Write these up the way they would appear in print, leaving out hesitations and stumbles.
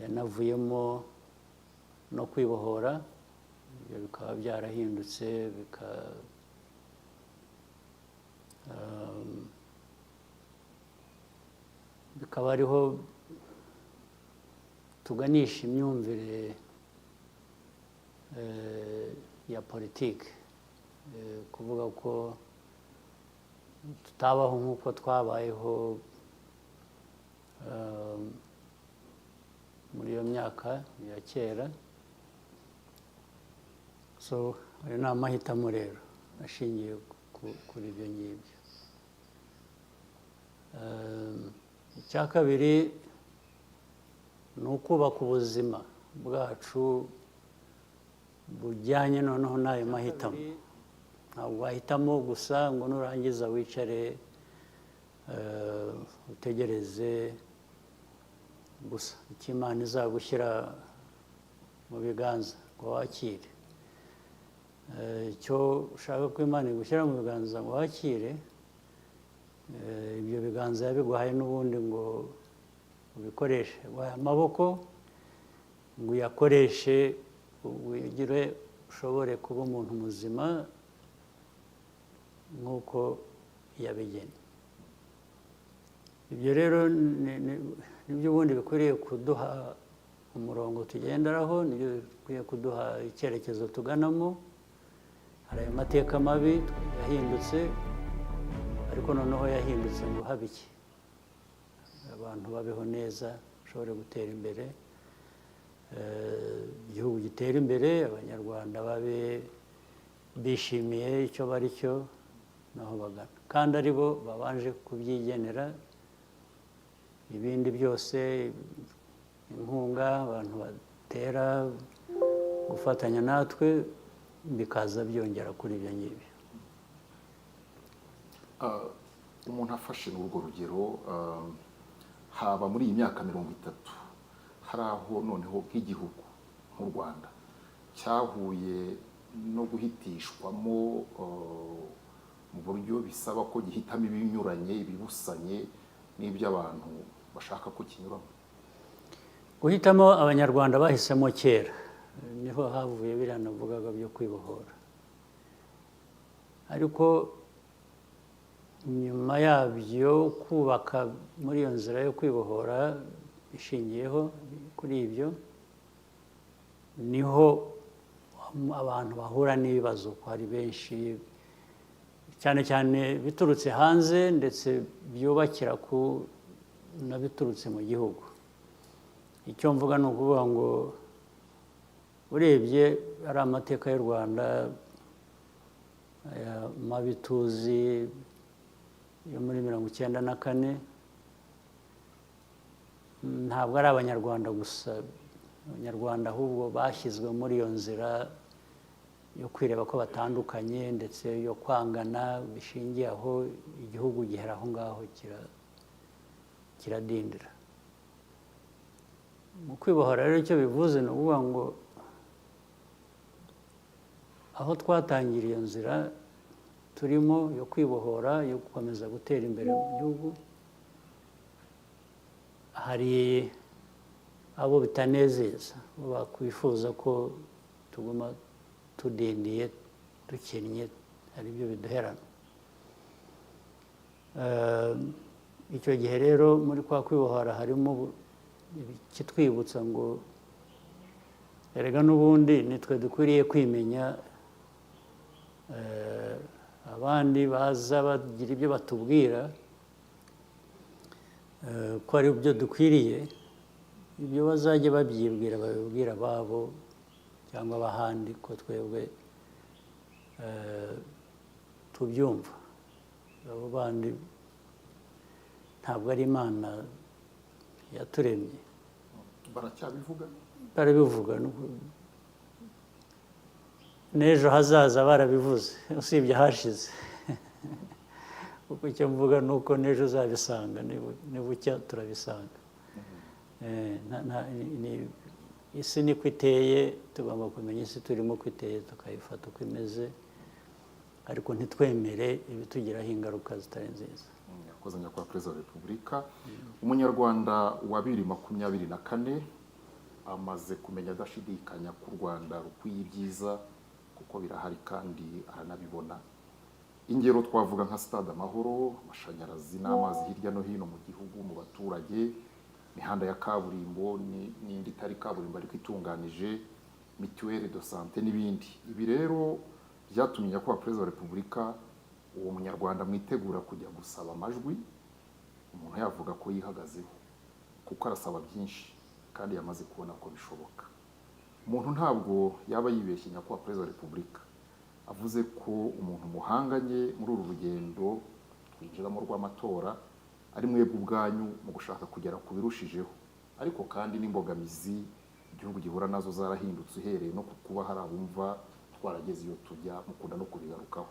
yanavuyemo no kwibohora, ibyo bikaba byarahindutse bikaba ariho tuganisha imyumvire ya politiki, kuvuga ko tutabaho nk'uko twabayeho muri iyo myaka ya kera. So ayo ni amahitamo rero ashingiye kuri ibyo ngibyo. Icya kabiri ni ukubaka ubuzima bwacu bujyanye noneho n'ayo mahitamo. Ntabwo wahitamo gusa ngo nurangiza wicare utegereze gusa icyo Imana izagushyira mu biganza ngo wakire. Icyo ushaka ko Imana igushyira mu biganza ngo wakire, ibyo biganza yabiguhaye n'ubundi ngo ubikoreshe. Guhaye amaboko ngo uyakoreshe ugire ushobore kuba umuntu muzima nk'uko yabigennye. Ibyo rero nibyo ubundi bikwiriye kuduha umurongo tugenderaho, nibyo bikwiye kuduha icyerekezo tuganamo. Hari ayo mateka mabi yahindutse, ariko noneho yahindutse ngo habe iki, abantu babeho neza, bashobore gutera imbere, igihugu gitera imbere, abanyarwanda babe bishimiye icyo bari cyo naho bagana, kandi ari bo babanje kubyigenera. Ibindi byose, inkunga abantu batera, gufatanya natwe, bikaza byongera kuri ibyo ngibyo. Umuntu afashe n'urwo rugero, haba muri iyi myaka 30 hari aho noneho nk'igihugu nk'u Rwanda cyahuye no guhitishwamo mu buryo bisaba ko gihitamo ibinyuranye, ibibusanye n'ibyo abantu bashaka ko kinyuramo. Guhitamo abanyarwanda bahisemo kera niho havuye biriya navugaga byo kwibohora, ariko nyuma yabyo kubaka muri iyo nzira yo kwibohora ishingiyeho kuri ibyo, niho abantu bahura n'ibibazo ko hari benshi, cyane cyane biturutse hanze ndetse byubakira ku nabiturutse mu gihugu. Icyo mvuga ni ukuvuga ngo urebye ari amateka y'u Rwanda, aya mabi tuzi yo muri 1994, ntabwo ari abanyarwanda gusa, abanyarwanda ahubwo bashyizwe muri iyo nzira yo kwireba ko batandukanye ndetse yo kwangana bishingiye aho, igihugu gihera aho ngaho kiradindira. Mu kwibohora rero icyo bivuze ni ukuvuga ngo aho twatangiriye iyo nzira turimo yo kwibohora, yo gukomeza gutera imbere mu gihugu, hari abo bitanezeza, bakwifuza ko tuguma tudindiye, dukennye, ari byo biduherana. Icyo gihe rero muri kwa kwibohora harimo ikitwibutsa ngo erega n'ubundi nitwe dukwiriye kwimenya, abandi baza bagira ibyo batubwira ko ari byo dukwiriye, ibyo bazajya babyibwira babibwira ababo cyangwa abahandi, ko twebwe tubyumva. Abo bandi ntabwo ari Imana yaturemye. Baracyabivuga? Barabivuga, n'ejo hazaza barabivuze, usibye hashize. Kuko icyo mvuga ni uko n'ejo uzabisanga, nibucya turabisanga. Isi niko iteye, tugomba kumenya isi turimo ko iteye, tukayifata uko imeze, ariko ntitwemere ibitugiraho ingaruka zitari nziza. Yakoze nyakubahwa Perezida wa Repubulika. Umunyarwanda wa 2024 amaze kumenya adashidikanya ko u Rwanda rukwiye ibyiza kuko birahari kandi aranabibona. Ingero twavuga nka stade Amahoro, amashanyarazi n'amazi hirya no hino mu gihugu mu baturage, imihanda ya kaburimbo n'indi itari kaburimbo ariko itunganije, mituelle de santé n'ibindi. Ibi rero byatumye nyakubahwa Perezida wa Repubulika uwo munyarwanda mwitegura kujya gusaba amajwi, umuntu yavuga ko yihagazeho kuko arasaba byinshi kandi yamaze kubona ko bishoboka. Umuntu ntabwo yaba yibeshye nyakubahwa Perezida wa Repubulika avuze ko umuntu muhanganye muri uru rugendo twinjiramo rw'amatora ari mwebwe ubwanyu mu gushaka kugera ku birushijeho, ariko kandi n'imbogamizi igihugu gihura nazo zarahindutse uhereye no kuba hari abumva twarageze iyo tujya mukunda no kubigarukaho.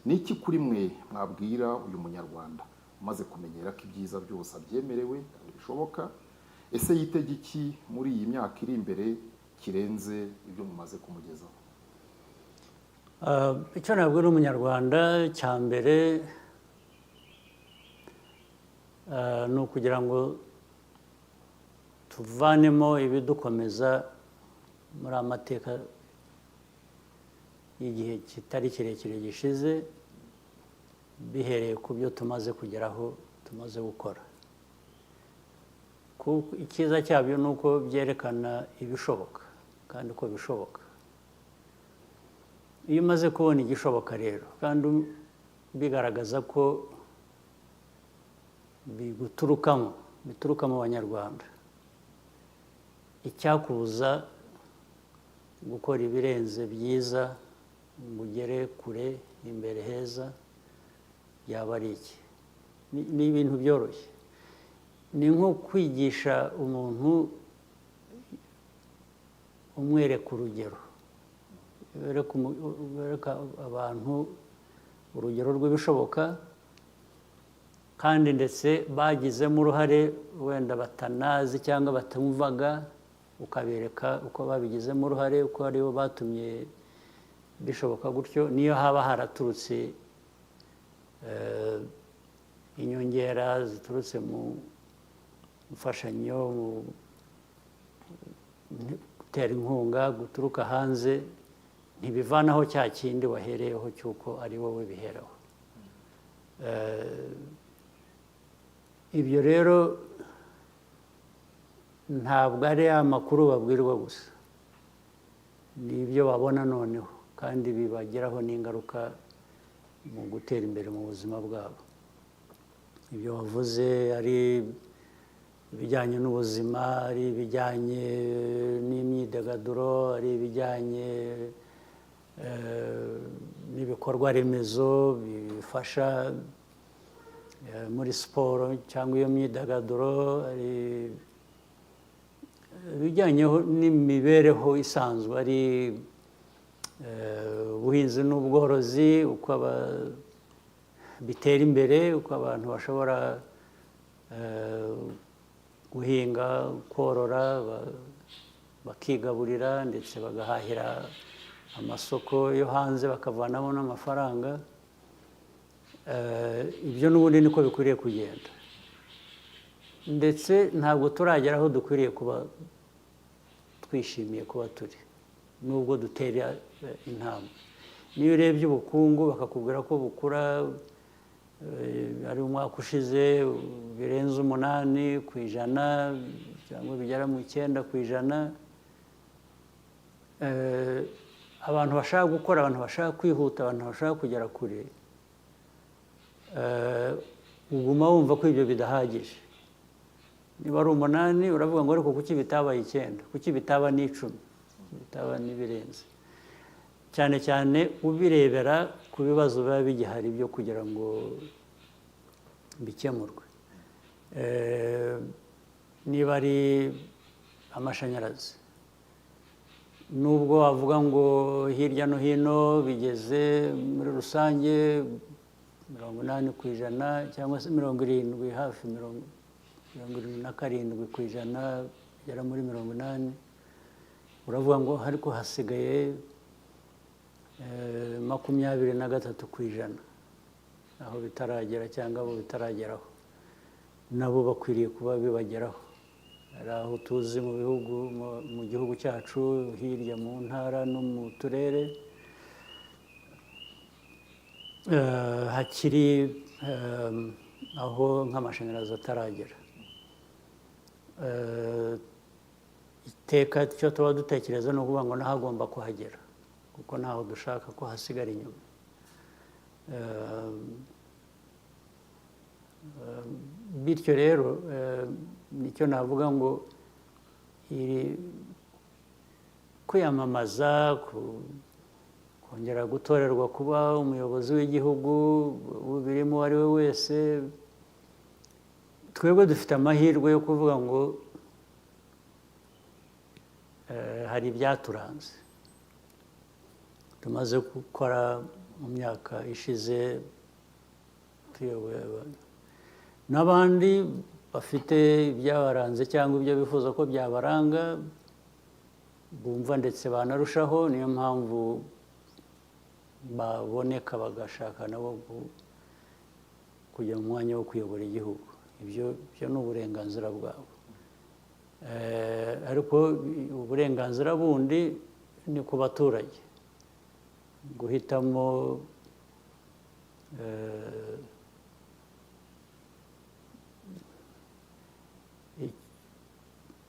Ni iki kuri mwe mwabwira uyu munyarwanda umaze kumenyera ko ibyiza byose abyemerewe kandi bishoboka? Ese yitege iki muri iyi myaka iri imbere kirenze ibyo mumaze kumugezaho? Icyo nabwira umunyarwanda cya mbere ni ukugira ngo tuvanemo ibidukomeza muri amateka y'igihe kitari kirekire gishize, bihereye ku byo tumaze kugeraho, tumaze gukora. Icyiza cyabyo ni uko byerekana ibishoboka kandi ko bishoboka. Iyo umaze kubona igishoboka rero kandi bigaragaza ko bituruka mu banyarwanda, icyakubuza gukora ibirenze byiza ngo ugere kure imbere heza yaba ari iki? Ni ibintu byoroshye. Ni nko kwigisha umuntu umwereka urugero, wereka abantu urugero rw'ibishoboka kandi ndetse bagizemo uruhare wenda batanazi cyangwa batumvaga, ukabereka uko babigizemo uruhare, uko aribo batumye bishoboka gutyo. Niyo haba haraturutse inyongera ziturutse mu mfashanyo, mu gutera inkunga guturuka hanze, ntibivanaho cya kindi wahereyeho cy'uko ari wowe biheraho. Ibyo rero ntabwo ari amakuru babwirwa gusa, ni ibyo babona noneho kandi bibagiraho n'ingaruka mu gutera imbere mu buzima bwabo. Ibyo wavuze ari ibijyanye n'ubuzima, ari ibijyanye n'imyidagaduro, ari ibijyanye n'ibikorwa remezo bifasha muri siporo cyangwa iyo myidagaduro, ari ibijyanye n'imibereho isanzwe, ari ubuhinzi n'ubworozi, uko bitera imbere, uko abantu bashobora guhinga, korora, bakigaburira ndetse bagahahira amasoko yo hanze bakavanamo n'amafaranga. Ibyo n'ubundi niko bikwiriye kugenda, ndetse ntabwo turagera aho dukwiriye kuba twishimiye kuba turi, nubwo dutera intambwe. Niyo urebye ubukungu bakakubwira ko bukura, ari umwaka ushize birenze 8% cyangwa bigera mu 9%. Abantu bashaka gukora, abantu bashaka kwihuta, abantu bashaka kugera kure, uguma wumva ko ibyo bidahagije. Niba ari 8 uravuga ngo ariko kuki bitabaye 9, kuki bitaba n'10, bitaba n'ibirenze, cyane cyane ubirebera ku bibazo biba bigihari byo kugira ngo bikemurwe. Niba ari amashanyarazi, nubwo wavuga ngo hirya no hino bigeze muri rusange 80% cyangwa se 70, hafi 77%, bigera muri 80%, uravuga ngo ariko hasigaye 23% aho bitaragera cyangwa abo bitarageraho, nabo bakwiriye kuba bibageraho. hari aho tuzi mu bihugu mu gihugu cyacu hirya mu ntara no mu turere hakiri aho nk'amashanyarazi ataragera. Iteka icyo tuba dutekereza ni ukuvuga ngo nahagomba kuhagera kuko ntaho dushaka ko hasigara inyuma. Bityo rero nicyo navuga ngo kwiyamamaza kongera gutorerwa kuba umuyobozi w'igihugu birimo uwo ari we wese, twebwe dufite amahirwe yo kuvuga ngo hari ibyaturanze tumaze gukora mu myaka ishize tuyoboye abantu, n'abandi bafite ibyabaranze cyangwa ibyo bifuza ko byabaranga bumva ndetse banarushaho, niyo mpamvu baboneka bagashaka nabo kujya mu mwanya wo kuyobora igihugu. Ibyo ni uburenganzira bwabo, ariko uburenganzira bundi ni ku baturage guhitamo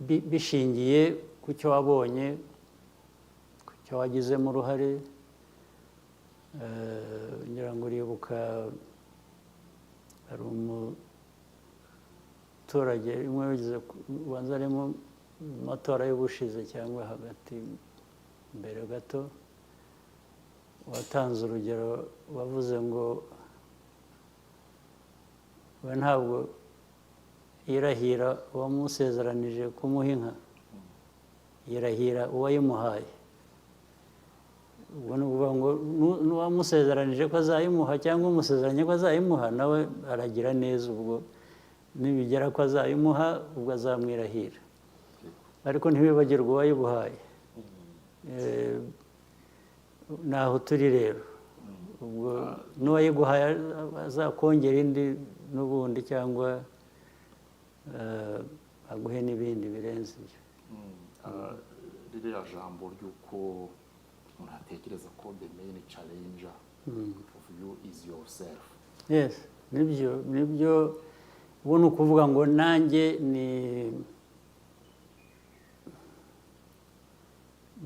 bishingiye ku cyo wabonye, ku cyo wagizemo uruhare. Ngira ngo uribuka hari umuturage umwe wigeze ubanza arimo mu matora y'ubushize cyangwa hagati mbere gato, watanze urugero wavuze ngo we ntabwo yirahira uwamusezeranije kumuha inka, yirahira uwayimuhaye. Ubwo ni ukuvuga ngo n'uwamusezeranije ko azayimuha cyangwa umusezeranye ko azayimuha nawe aragira neza, ubwo nibigera ko azayimuha ubwo azamwirahira, ariko ntibibagirwe uwayibuhaye. Naho turi rero, ubwo n'uwayiguhaye azakongera indi n'ubundi cyangwa aguhe n'ibindi birenze ibyo. Ririya jambo ry'uko umuntu atekereza ko the main challenger of you is yourself. Yes, nibyo ubu ni ukuvuga ngo nanjye ni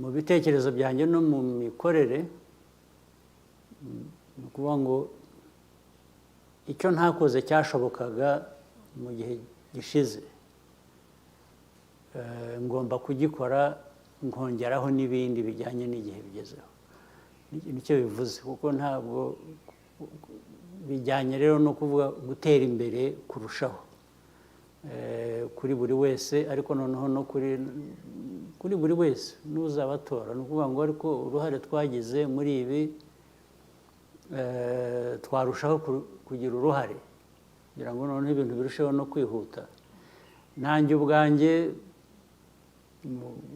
mu bitekerezo byanjye no mu mikorere, ni ukuvuga ngo icyo ntakoze cyashobokaga mu gihe gishize ngomba kugikora nkongeraho n'ibindi bijyanye n'igihe bigezeho. Nicyo bivuze, kuko ntabwo bijyanye rero no kuvuga gutera imbere kurushaho kuri buri wese, ariko noneho no kuri buri wese n'uzabatora. Ni ukuvuga ngo ariko uruhare twagize muri ibi twarushaho kugira uruhare kugira ngo noneho ibintu birusheho no kwihuta. Nanjye ubwanjye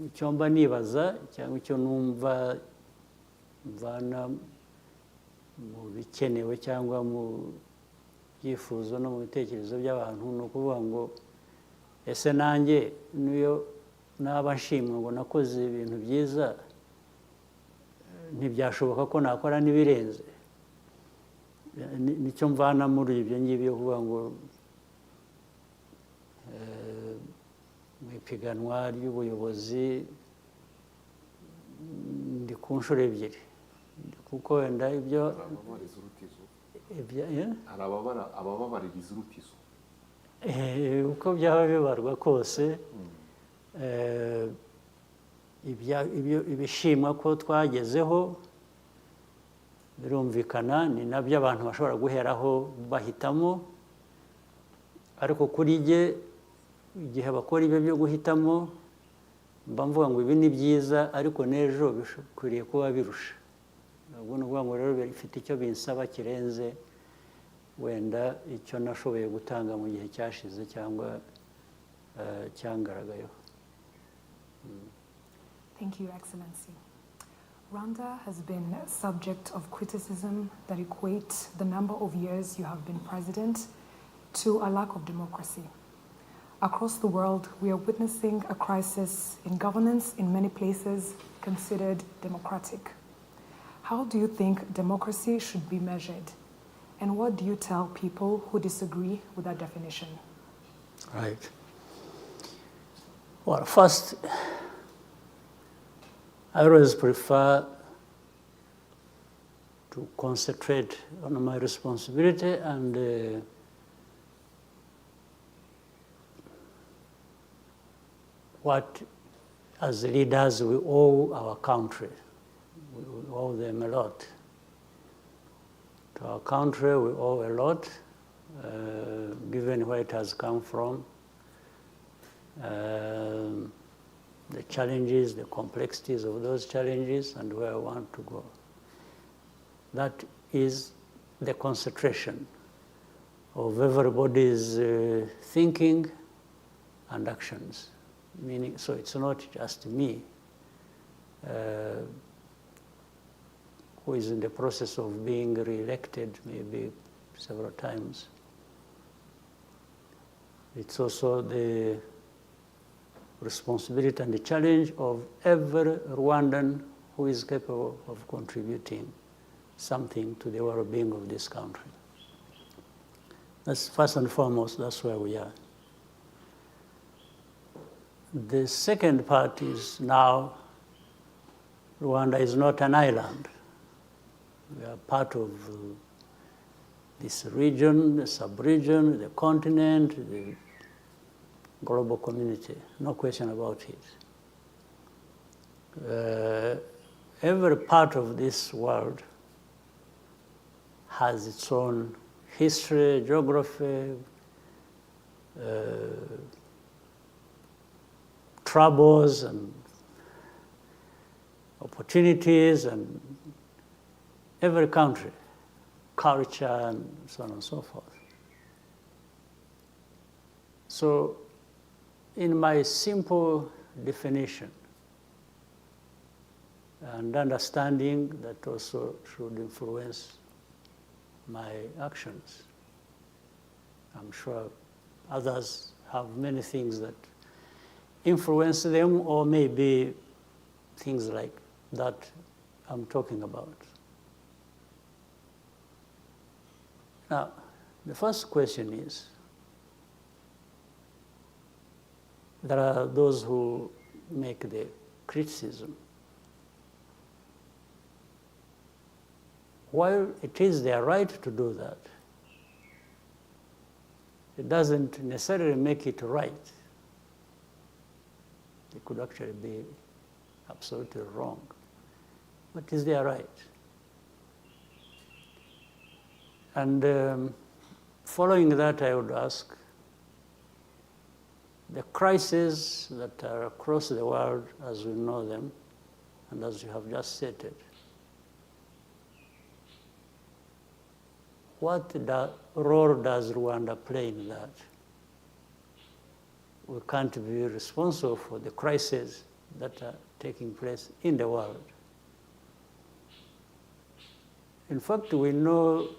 icyo mba nibaza cyangwa icyo numva mvana mu bikenewe cyangwa mu byifuzo no mu bitekerezo by'abantu, ni ukuvuga ngo ese nanjye niyo naba nshimwe ngo nakoze ibintu byiza, ntibyashoboka ko nakora n'ibirenze. Nicyo mvana muri ibyo ngibyo kuvuga ngo mu ipiganwa ry'ubuyobozi ndi ku nshuro ebyiri, kuko wenda ibyo abababaririza urutizo uko byaba bibarwa kose, ibishimwa ko twagezeho birumvikana, ni nabyo abantu bashobora guheraho bahitamo. Ariko kuri jye igihe bakora ibyo byo guhitamo mba mvuga ngo ibi ni byiza, ariko n'ejo bikwiriye kuba birusha. Ubwo ni ukuvuga ngo rero bifite icyo binsaba kirenze wenda icyo nashoboye gutanga mu gihe cyashize cyangwa cyangaragayeho. Thank you, Excellency. Rwanda has been subject of criticism that equates the number of years you have been president to a lack of democracy. Across the world, we are witnessing a crisis in governance in many places considered democratic. How do you think democracy should be measured? And what do you tell people who disagree with that definition? Right. Well, first, I always prefer to concentrate on my responsibility and what, as leaders, we owe our country. We owe them a lot. To our country, we owe a lot, given where it has come from, the challenges, the complexities of those challenges, and where I want to go. That is the concentration of everybody's thinking and actions. Meaning, so it's not just me who is in the process of being re-elected maybe several times. It's also the responsibility and the challenge of every Rwandan who is capable of contributing something to the well-being of this country. That's first and foremost, that's where we are. The second part is now Rwanda is not an island. We are part of this region, the sub-region, the continent, the global community, no question about it. Every part of this world has its own history, geography, troubles and opportunities, and every country, culture, and so on and so forth. So, in my simple definition, and understanding that also should influence my actions, I'm sure others have many things that influence them, or maybe things like that I'm talking about. Now, the first question is, there are those who make the criticism. While it is their right to do that, it doesn't necessarily make it right. It could actually be absolutely wrong, but it's their right. And following that, I would ask, the crises that are across the world as we know them, and as you have just stated, what role does Rwanda play in that? We can't be responsible for the crises that are taking place in the world. In fact, we know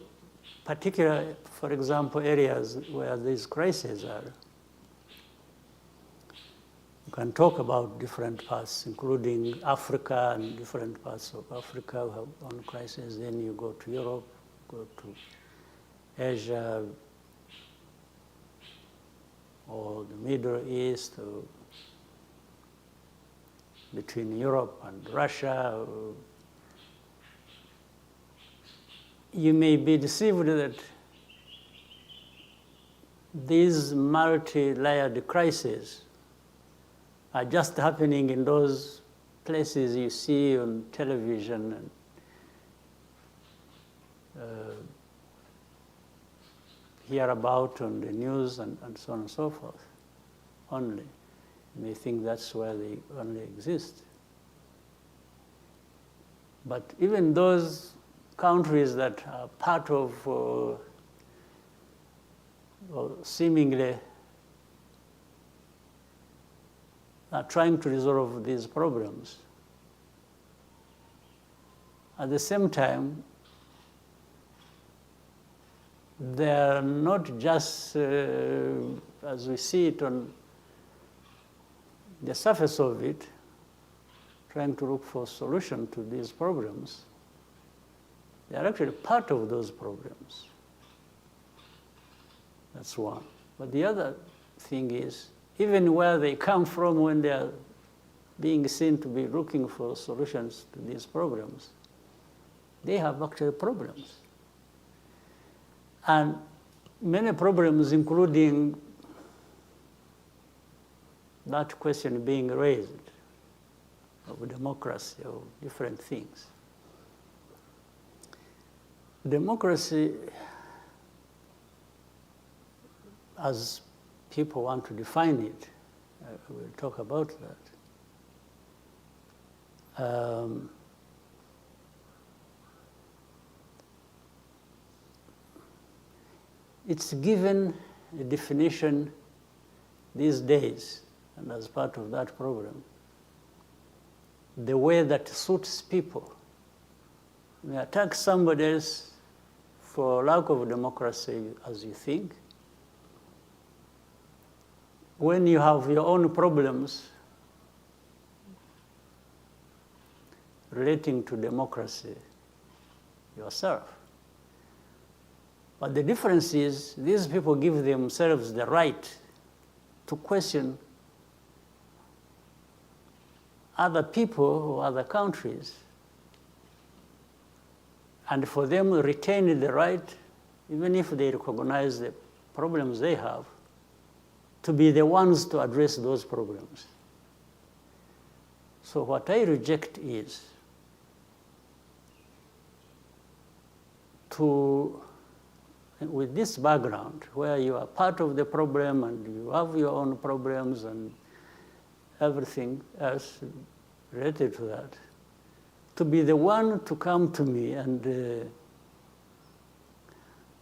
particular, for example, areas where these crises are. You can talk about different parts, including Africa, and different parts of Africa have own crises. Then you go to Europe, go to Asia, or the Middle East, or between Europe and Russia. You may be deceived that these multi-layered crises are just happening in those places you see on television and hear about on the news and so on and so forth only. You may think that's where they only exist. But even those countries that are part of or seemingly are trying to resolve these problems, at the same time, they're not just, as we see it on the surface of it, trying to look for solution to these problems. They are actually part of those problems. That's one. But the other thing is, even where they come from when they are being seen to be looking for solutions to these problems, they have actual problems. And many problems, including that question being raised of democracy, of different things. Democracy, as people want to define it, we'll talk about that. It's given a definition these days, and as part of that program, the way that suits people. You may attack somebody else for lack of democracy, as you think. When you have your own problems relating to democracy yourself. But the difference is, these people give themselves the right to question other people or other countries, and for them to retain the right, even if they recognize the problems they have, to be the ones to address those problems. So what I reject is to, with this background, where you are part of the problem and you have your own problems and everything else related to that, to be the one to come to me and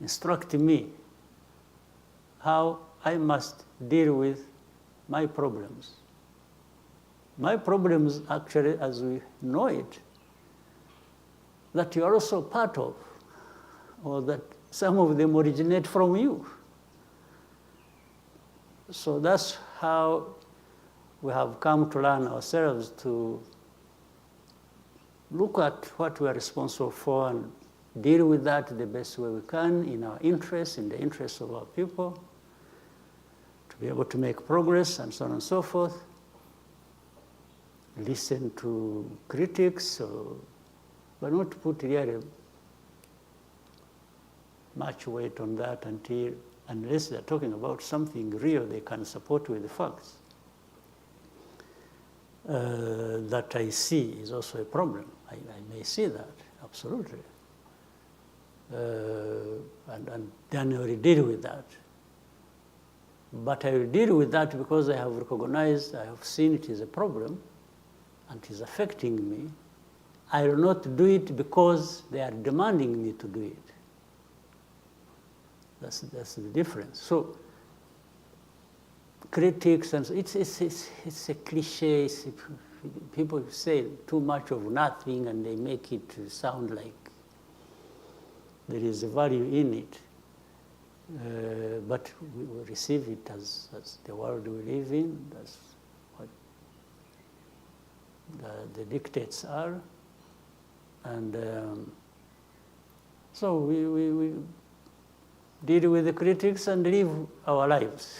instruct me how I must deal with my problems. My problems, actually, as we know it, that you are also part of, or that some of them originate from you. So that's how we have come to learn ourselves to look at what we are responsible for and deal with that the best way we can in our interest, in the interest of our people, to be able to make progress and so on and so forth. Listen to critics, but not to put really much weight on that unless they're talking about something real they can support with the facts. That I see is also a problem. I may see that, absolutely. And then I will deal with that. But I will deal with that because I have recognized, I have seen it is a problem, and it is affecting me. I will not do it because they are demanding me to do it. That's the difference. So critics, and it's a cliche. People say too much of nothing, and they make it sound like there is a value in it. But we receive it as the world we live in. That's what the dictates are. And so we deal with the critics and live our lives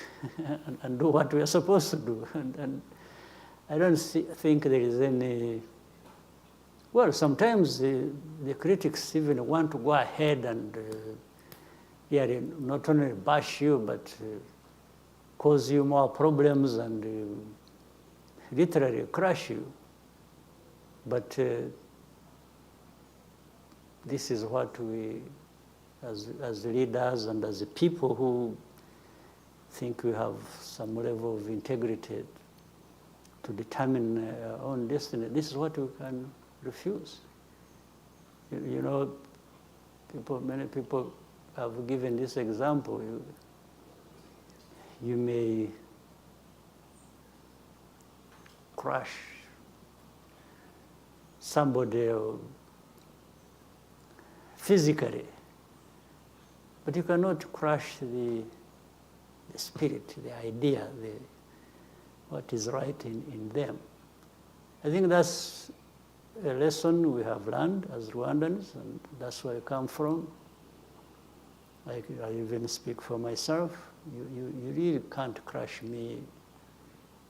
and do what we are supposed to do. And I don't think there is any, well, sometimes the critics even want to go ahead and not only bash you, but cause you more problems and literally crush you. But this is what we, as leaders and as people who think we have some level of integrity to determine our own destiny, this is what we can refuse. You know, many people have given this example. You may crush somebody physically, But you cannot crush the spirit, the idea, what is right in them. I think that's a lesson we have learned as Rwandans, and that's where I come from. I even speak for myself. You really can't crush me,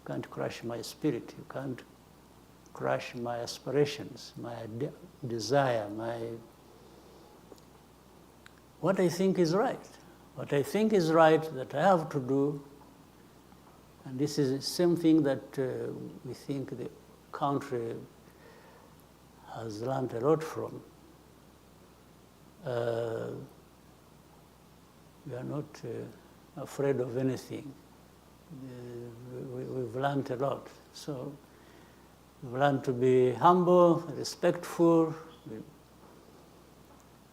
can't crush my spirit, you can't crush my aspirations, my desire, what I think is right. What I think is right that I have to do, and this is the same thing that we think the country has learned a lot from. We are not afraid of anything. We've learned a lot. So we've learned to be humble, respectful,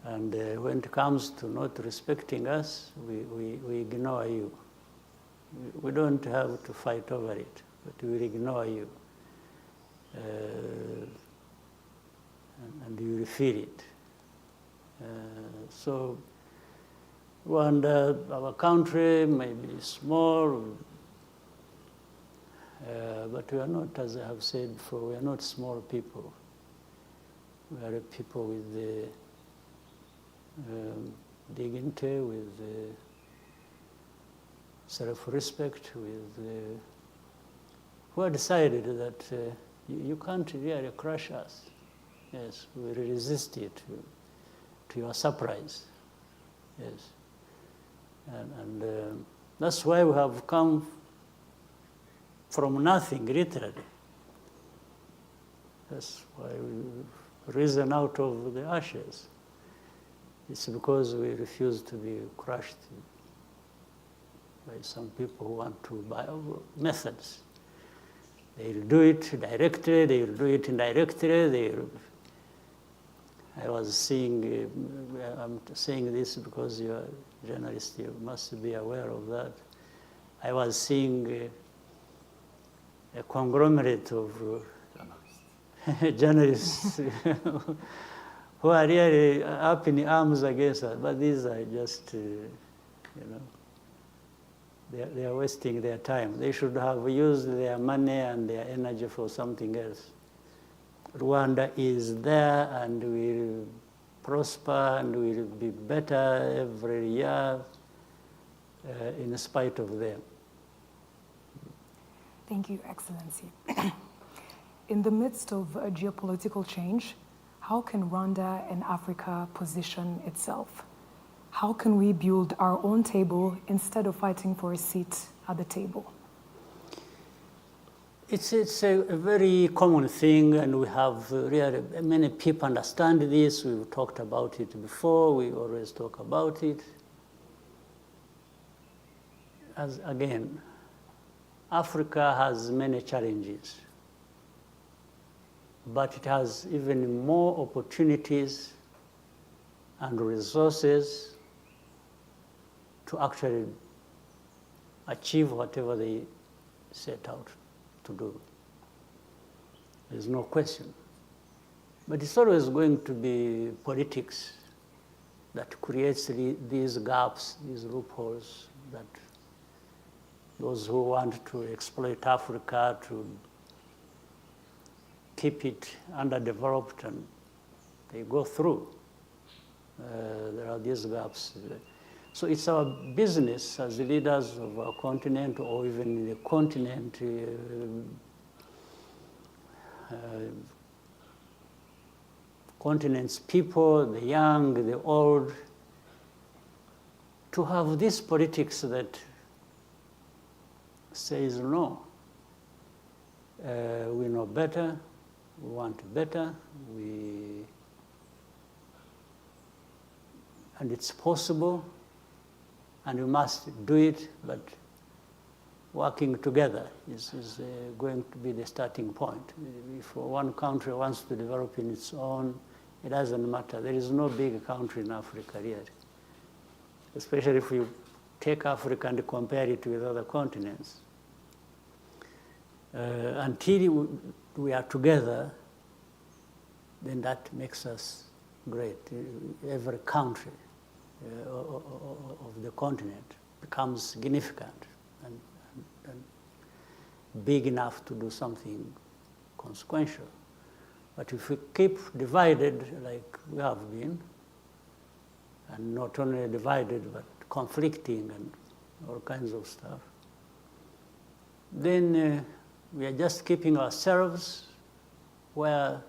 and when it comes to not respecting us, we ignore you. We don't have to fight over it, but we will ignore you. And you will feel it. So Rwanda, our country may be small, but we are not, as I have said before, we are not small people. We are a people with dignity, with self-respect, with who have decided that you can't really crush us. Yes, we will resist it to your surprise. Yes. And that's why we have come from nothing, literally. That's why we've risen out of the ashes. It's because we refuse to be crushed by some people who want to buy methods. They'll do it directly, they'll do it indirectly, I was seeing, I'm saying this because you're a journalist, you must be aware of that. I was seeing a conglomerate of journalists who are really up in arms against us, but these are just, they are wasting their time. They should have used their money and their energy for something else. Rwanda is there and will prosper and will be better every year in spite of them. Thank you, Excellency. In the midst of a geopolitical change, how can Rwanda and Africa position itself? How can we build our own table instead of fighting for a seat at the table? It's a very common thing, and we have really many people understand this. We've talked about it before. We always talk about it. As again, Africa has many challenges, but it has even more opportunities and resources to actually achieve whatever they set out to do. There's no question. But it's always going to be politics that creates these gaps, these loopholes, that those who want to exploit Africa, to keep it underdeveloped, and they go through. There are these gaps. So it's our business as the leaders of our continent, or even the continent, continent's people, the young, the old, to have this politics that says no. We know better, we want better, and it's possible, and we must do it, but working together is going to be the starting point. If one country wants to develop in its own, it doesn't matter. There is no big country in Africa yet, especially if you take Africa and compare it with other continents. Until we are together, then that makes us great. Every country of the continent becomes significant and big enough to do something consequential. But if we keep divided like we have been, and not only divided but conflicting and all kinds of stuff, then we are just keeping ourselves where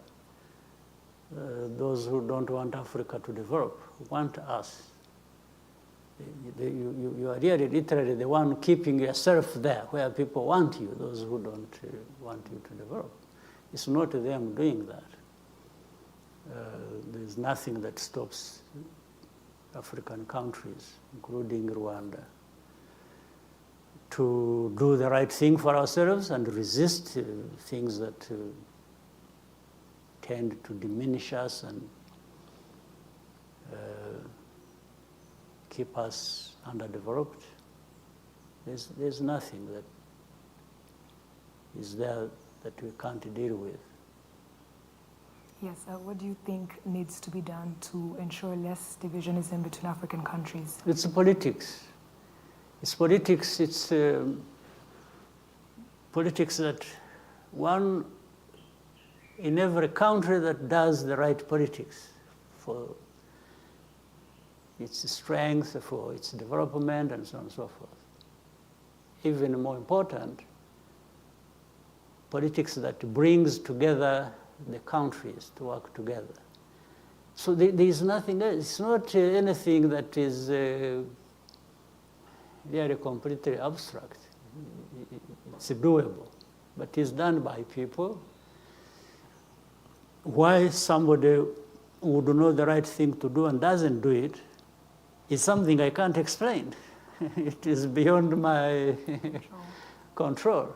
those who don't want Africa to develop want us. You are really literally the one keeping yourself there where people want you, those who don't want you to develop. It's not them doing that. There's nothing that stops African countries, including Rwanda, to do the right thing for ourselves and resist things that tend to diminish us and keep us underdeveloped. There's nothing that is there that we can't deal with. Yes, what do you think needs to be done to ensure less divisionism between African countries? It's politics. It's politics. It's politics that one in every country that does the right politics for its strength, for its development, and so on and so forth. Even more important, politics that brings together the countries to work together. So there is nothing else. It's not anything that is really completely abstract. It's doable, but it's done by people. Why somebody would know the right thing to do and doesn't do it is something I can't explain. It is beyond my control.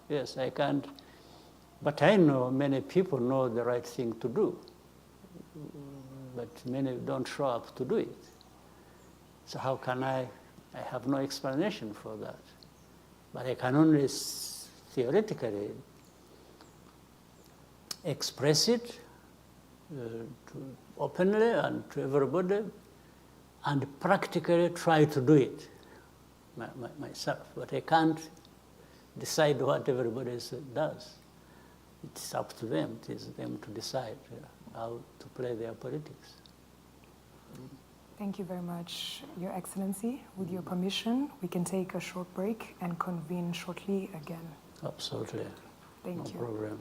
Yes, I can't. But I know many people know the right thing to do, but many don't show up to do it. So how can I have no explanation for that. But I can only theoretically express it openly and to everybody, and practically try to do it myself. But I can't decide what everybody else does. It's up to them. It is them to decide how to play their politics. Thank you very much, Your Excellency. With your permission, we can take a short break and convene shortly again. Absolutely. Thank you. No problem.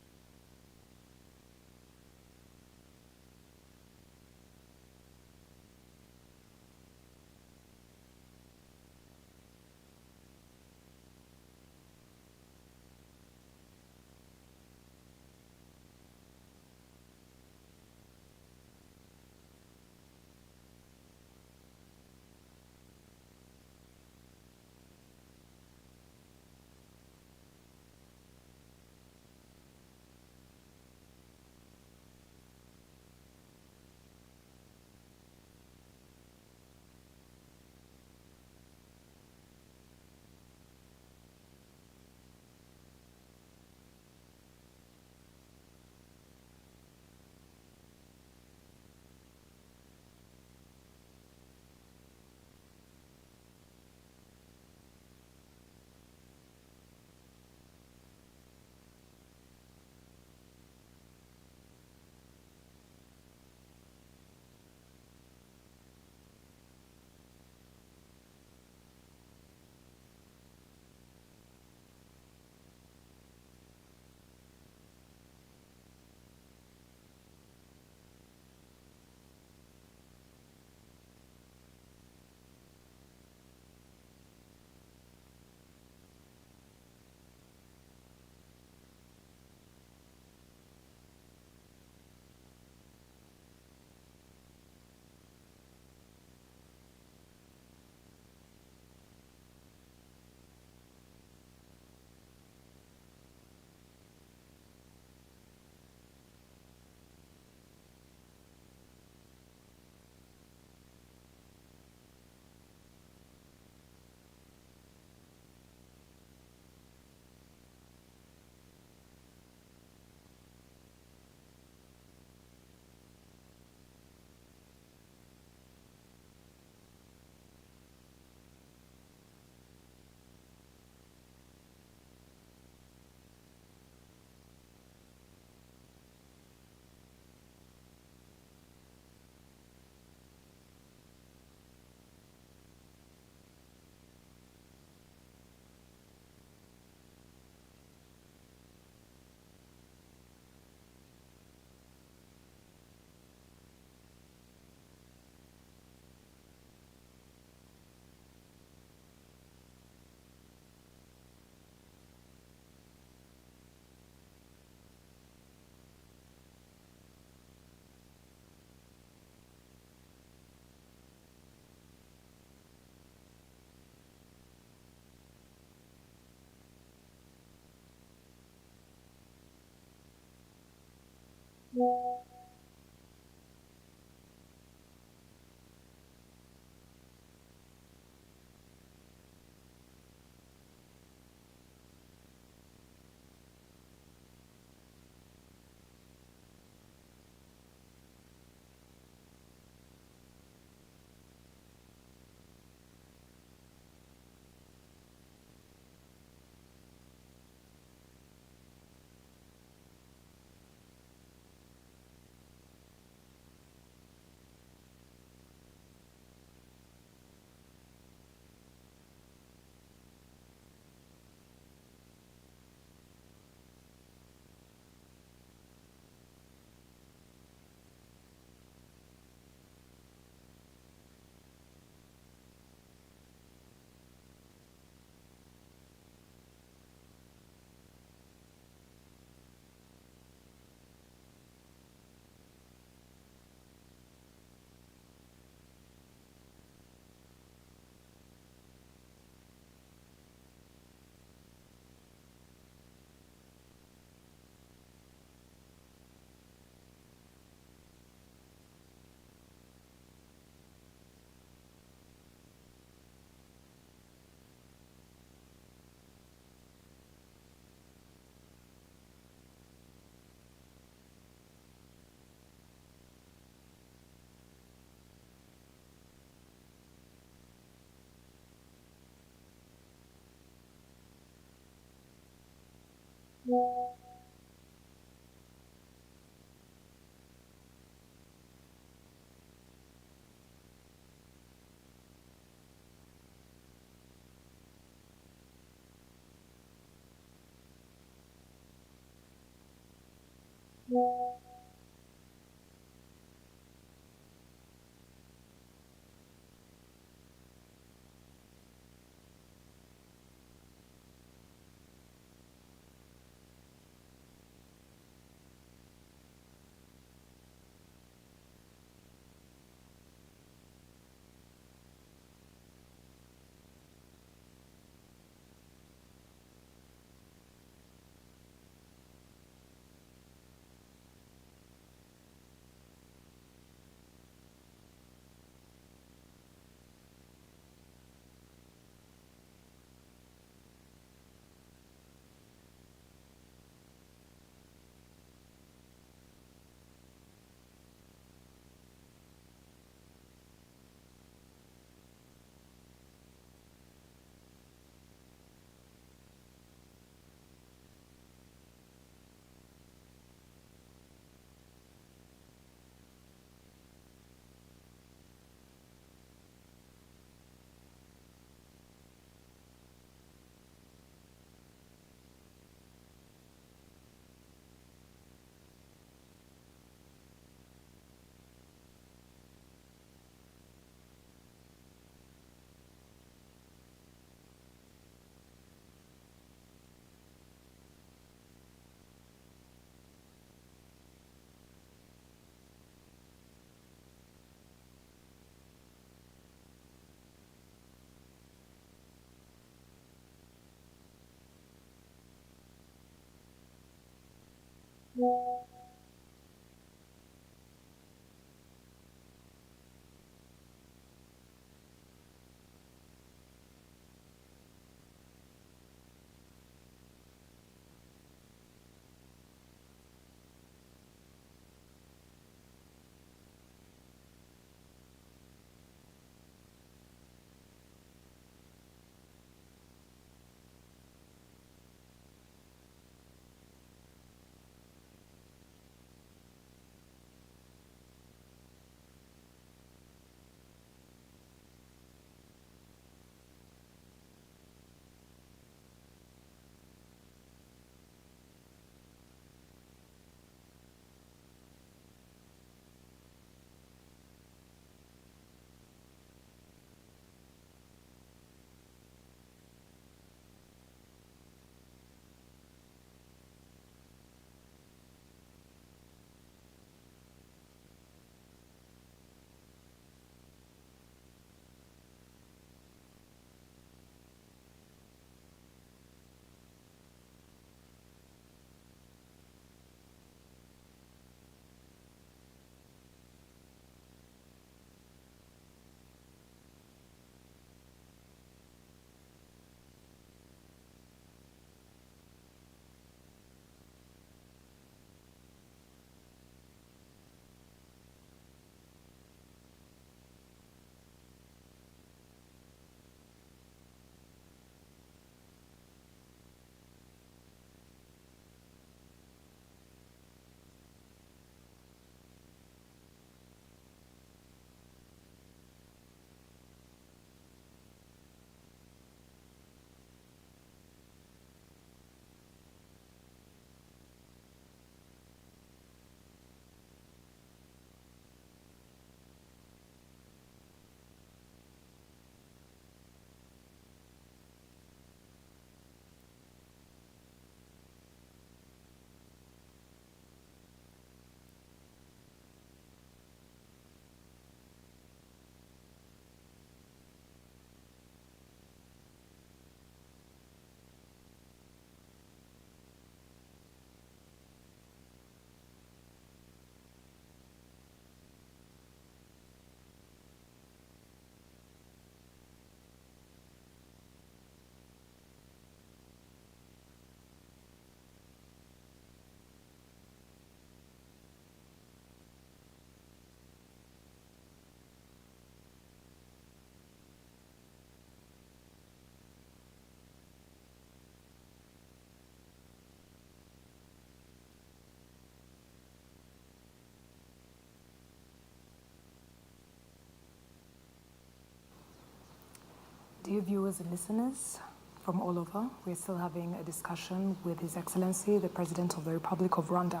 Dear viewers and listeners from all over, we're still having a discussion with His Excellency, the President of the Republic of Rwanda.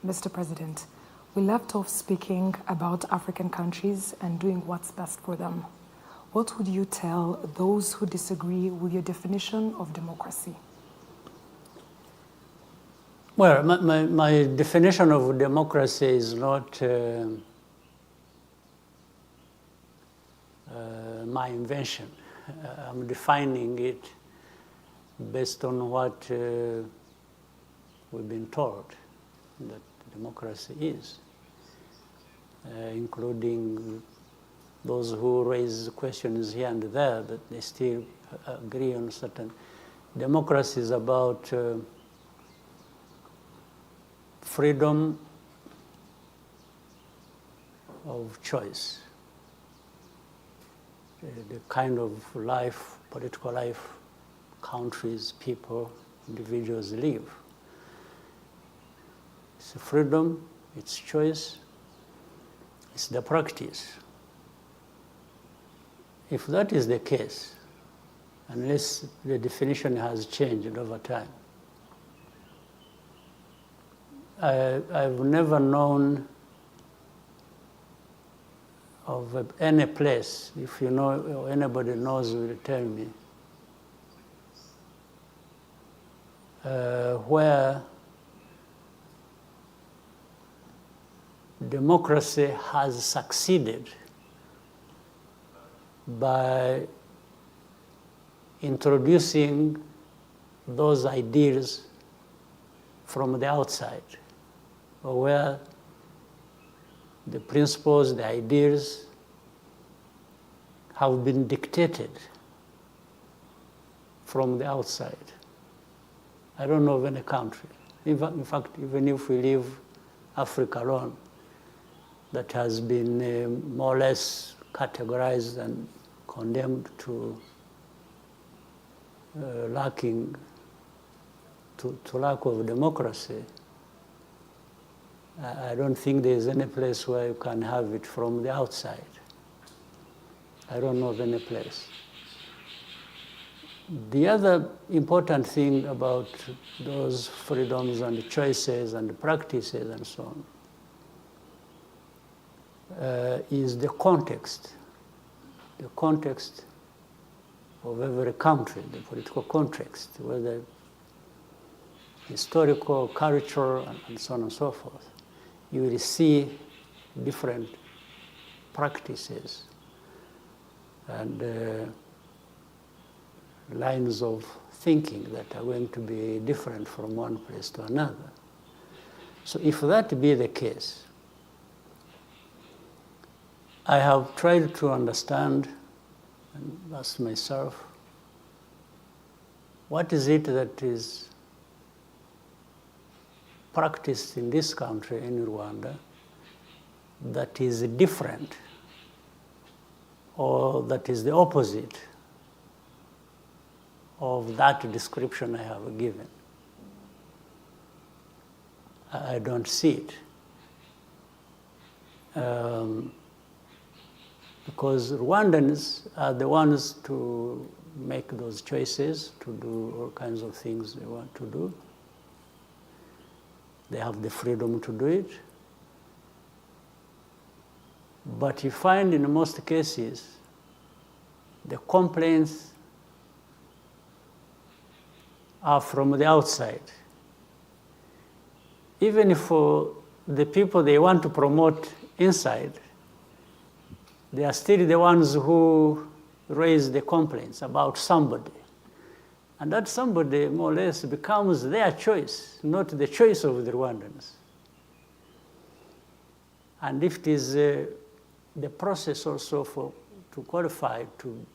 Mr. President, we left off speaking about African countries and doing what's best for them. What would you tell those who disagree with your definition of democracy? Well, my definition of democracy is not my invention. I'm defining it based on what we've been told that democracy is, including those who raise questions here and there, that they still agree on certain. Democracy is about freedom of choice, the kind of life, political life, countries, people, individuals live. It's a freedom, it's choice, it's the practice. If that is the case, unless the definition has changed over time, I've never known of any place, if you know, or anybody knows, will tell me, where democracy has succeeded by introducing those ideas from the outside, or where the principles, the ideas have been dictated from the outside. I don't know of any country. In fact, even if we leave Africa alone, that has been more or less categorized and condemned to lack of democracy. I don't think there's any place where you can have it from the outside. I don't know of any place. The other important thing about those freedoms and choices and practices and so on is the context of every country, the political context, whether historical, cultural, and so on and so forth. You will see different practices and lines of thinking that are going to be different from one place to another. So if that be the case, I have tried to understand and ask myself, what is it that is practiced in this country, in Rwanda, that is different or that is the opposite of that description I have given? I don't see it. Because Rwandans are the ones to make those choices, to do all kinds of things they want to do. They have the freedom to do it. But you find in most cases, the complaints are from the outside. Even for the people they want to promote inside, they are still the ones who raise the complaints about somebody. And that somebody, more or less, becomes their choice, not the choice of the Rwandans. And if it is the process also to qualify to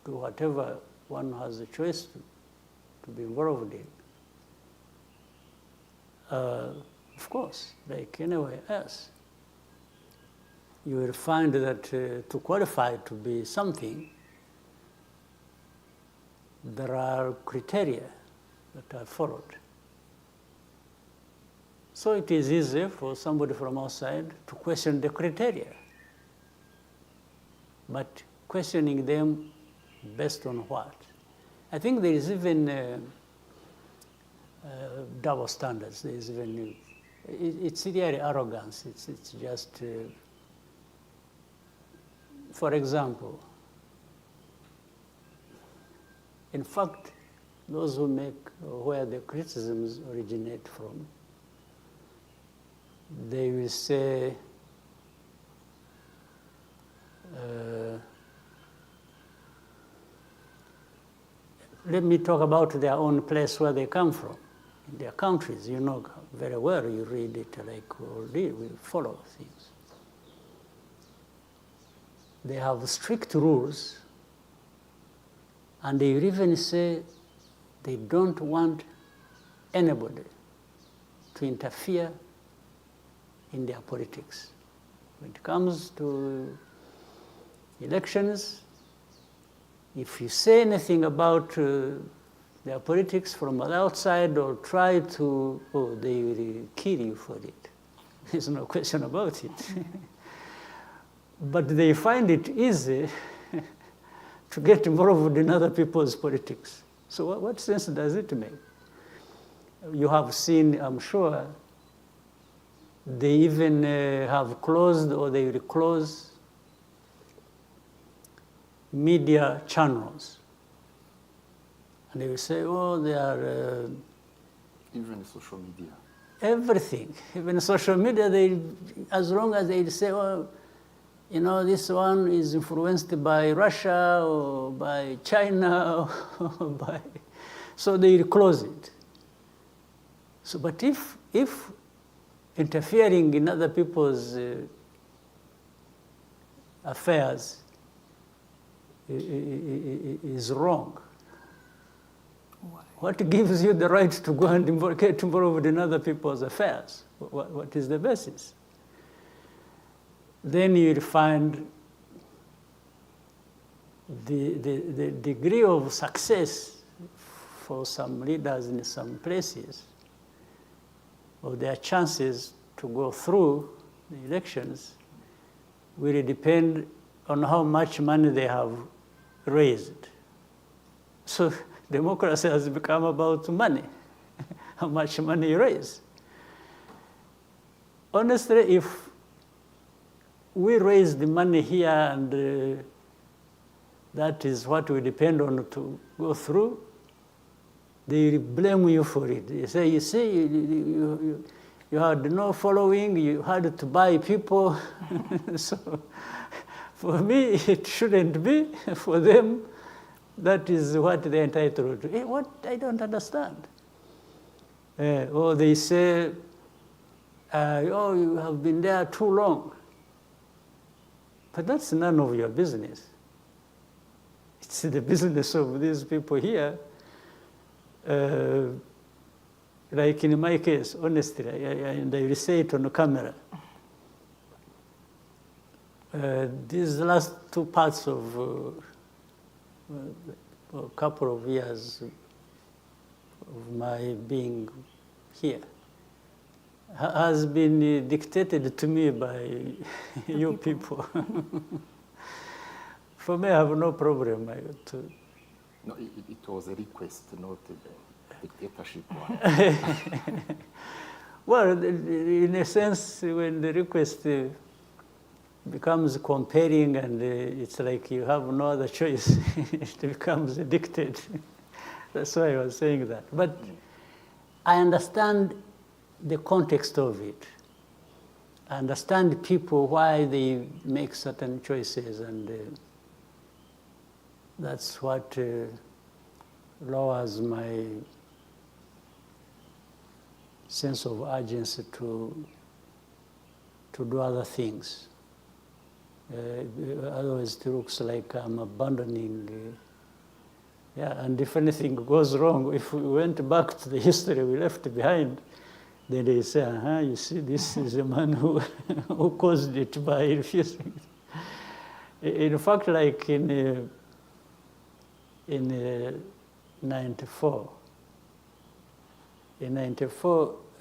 do whatever one has a choice to be involved in, of course, like anywhere else, you will find that to qualify to be something, there are criteria that are followed. So it is easy for somebody from outside to question the criteria. But questioning them based on what? I think there is even double standards. There is even, it's really arrogance. It's just, for example, in fact, those who make, where the criticisms originate from, they will say, let me talk about their own place where they come from, in their countries. You know very well, you read it like we follow things. They have strict rules, and they even say they don't want anybody to interfere in their politics. When it comes to elections, if you say anything about their politics from the outside or try to, oh, they will kill you for it. There's no question about it. But they find it easy to get involved in other people's politics. So what sense does it make? You have seen, I'm sure, they even have closed or they will close media channels. And they will say, oh, they are... even social media. Everything. Even social media, they, as long as they say, oh, you know, this one is influenced by Russia or by China or by... So they will close it. So, but if interfering in other people's affairs is wrong, what gives you the right to go and get involved in other people's affairs? What is the basis? Then you'll find the degree of success for some leaders in some places, or their chances to go through the elections, will depend on how much money they have raised. So democracy has become about money, how much money you raise. Honestly, if we raise the money here and that is what we depend on to go through, they blame you for it. They say, you see, you had no following, you had to buy people. So for me, it shouldn't be. For them, that is what they're entitled to. What? I don't understand. Or they say, oh, you have been there too long. But that's none of your business. It's the business of these people here. Like in my case, honestly, and I will say it on the camera. These last two parts of a couple of years of my being here has been dictated to me by you people. For me, I have no problem to... No, it was a request, not a dictatorship one. Well, in a sense, when the request becomes compelling and it's like you have no other choice, it becomes a dictate. That's why I was saying that. But I understand the context of it. I understand people, why they make certain choices, and that's what lowers my sense of urgency to do other things. Otherwise, it looks like I'm abandoning. And if anything goes wrong, if we went back to the history we left behind, then they say, you see, this is a man who caused it by refusing. In fact, like in 94,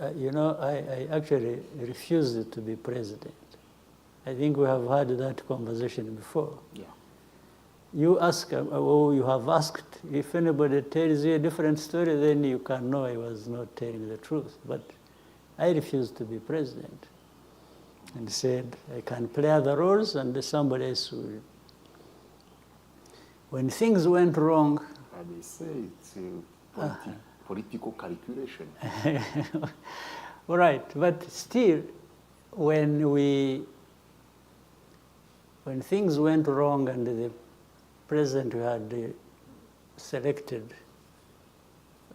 I actually refused to be president. I think we have had that conversation before. Yeah. you ask, or you have asked, if anybody tells you a different story, then you can know I was not telling the truth. But I refused to be president, and said I can play other roles, and somebody else will. When things went wrong, And they say it's political calculation. right, but still, when things went wrong and the president who had selected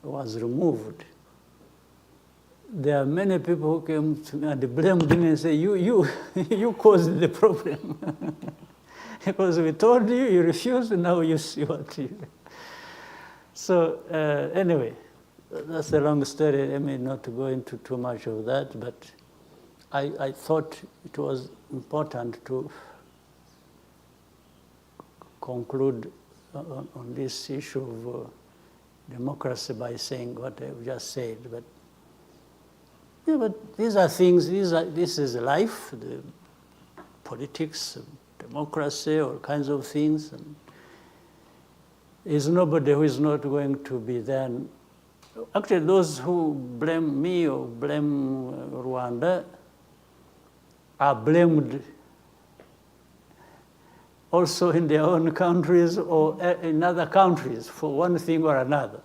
was removed, there are many people who came to me and blamed me and say, you caused the problem. Because we told you, you refused, now you see what you... So anyway, that's a long story. I mean, not to go into too much of that, but I thought it was important to conclude on this issue of democracy by saying what I've just said. But yeah, but these are things. This is life, the politics, democracy, all kinds of things. And there's nobody who is not going to be there. Actually, those who blame me or blame Rwanda are blamed also in their own countries or in other countries for one thing or another.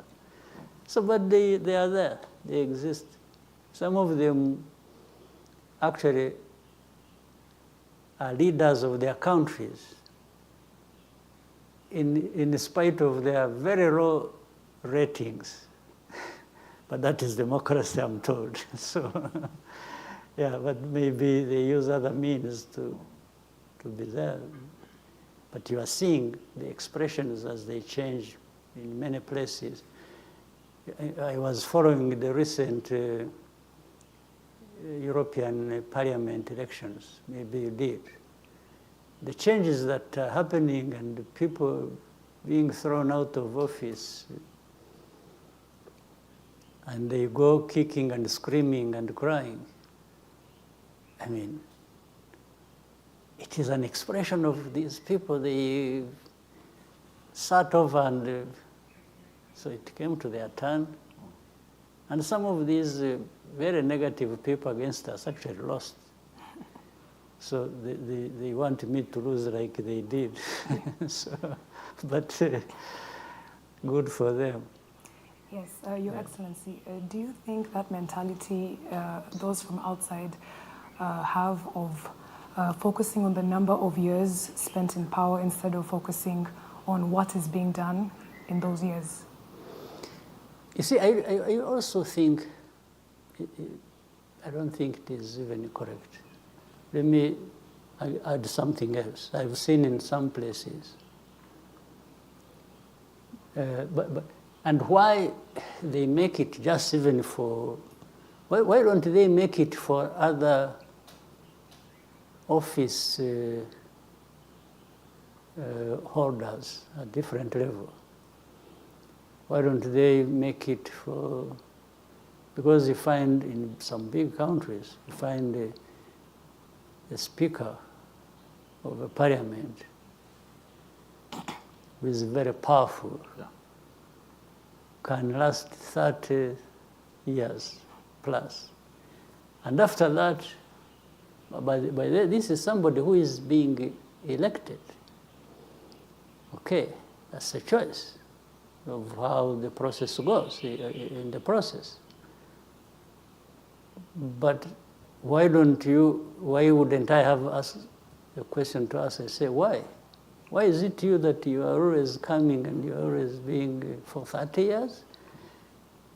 So, but they are there, they exist. Some of them actually are leaders of their countries in spite of their very low ratings. But that is democracy, I'm told. So, yeah, but maybe they use other means to be there. But you are seeing the expressions as they change in many places. I was following the recent European Parliament elections. Maybe you did. The changes that are happening and the people being thrown out of office, and they go kicking and screaming and crying. I mean, it is an expression of these people. They sat over and so it came to their turn. And some of these very negative people against us actually lost. So they want me to lose like they did. So, but good for them. Yes, Your Excellency, do you think that mentality those from outside have of focusing on the number of years spent in power instead of focusing on what is being done in those years? You see, I also think, I don't think it is even correct. Let me add something else. I've seen in some places. And why they make it just even for, why don't they make it for other office holders at different level? Why don't they make it for, because you find in some big countries, you find a speaker of a parliament who is very powerful, can last 30 years plus. And after that, this is somebody who is being elected. Okay, that's a choice of how the process goes in the process. But why wouldn't I have asked the question to ask and say, why? Why is it you that you are always coming and you are always being for 30 years?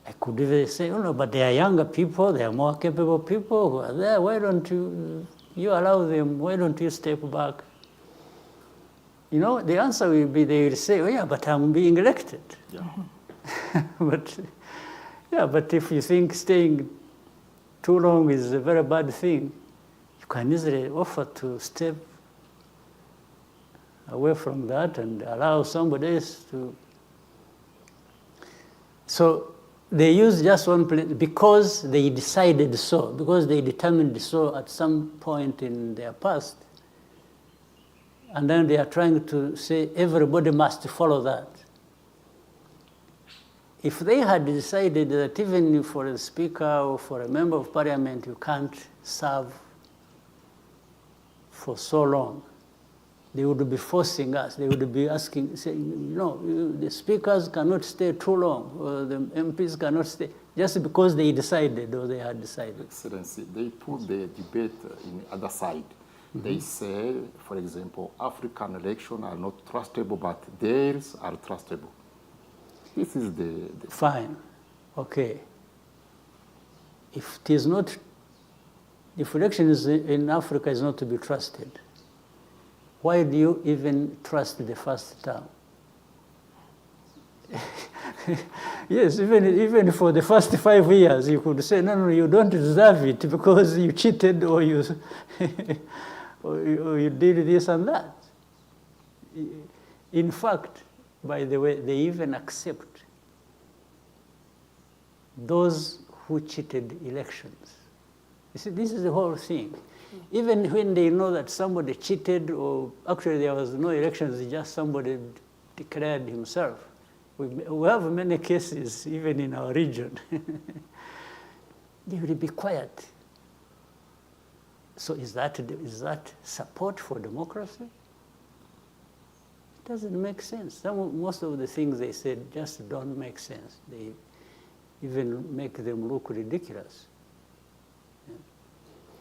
I could even say, oh no, but they are younger people, they are more capable people who are there. Why don't you allow them, why don't you step back? You know, the answer will be, they will say, oh yeah, but I'm being elected. Yeah. But if you think staying too long is a very bad thing, you can easily offer to step away from that and allow somebody else to. So they use just one place because they decided so, because they determined so at some point in their past. And then they are trying to say everybody must follow that. If they had decided that even for a speaker or for a member of parliament, you can't serve for so long, they would be forcing us. They would be asking, saying, no, the speakers cannot stay too long, or the MPs cannot stay, just because they decided or they had decided. Excellency, they put the debate in the other side. They say, for example, African elections are not trustable, but theirs are trustable. This is the Fine, okay. If it is not, if elections in Africa is not to be trusted, why do you even trust the first term? Yes, even for the first 5 years, you could say, no, you don't deserve it because you cheated or you, or you did this and that. In fact, by the way, they even accept those who cheated elections. You see, this is the whole thing. Even when they know that somebody cheated, or actually there was no elections, just somebody declared himself. We have many cases, even in our region. They will be quiet. So is that support for democracy? It doesn't make sense. Most of the things they said just don't make sense. They even make them look ridiculous.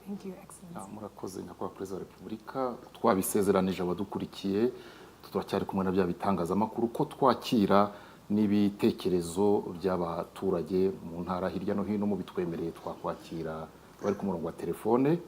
Thank you, Excellency. Murakoze nyakubahwa Perezida wa Repubulika, twabisezeranije abadukurikiye, turacyari kumwe na bya bitangazamakuru ko twakira n'ibitekerezo by'abaturage mu ntara hirya no hino mu bitwemereye twakwakira bari ku murongo wa telefone.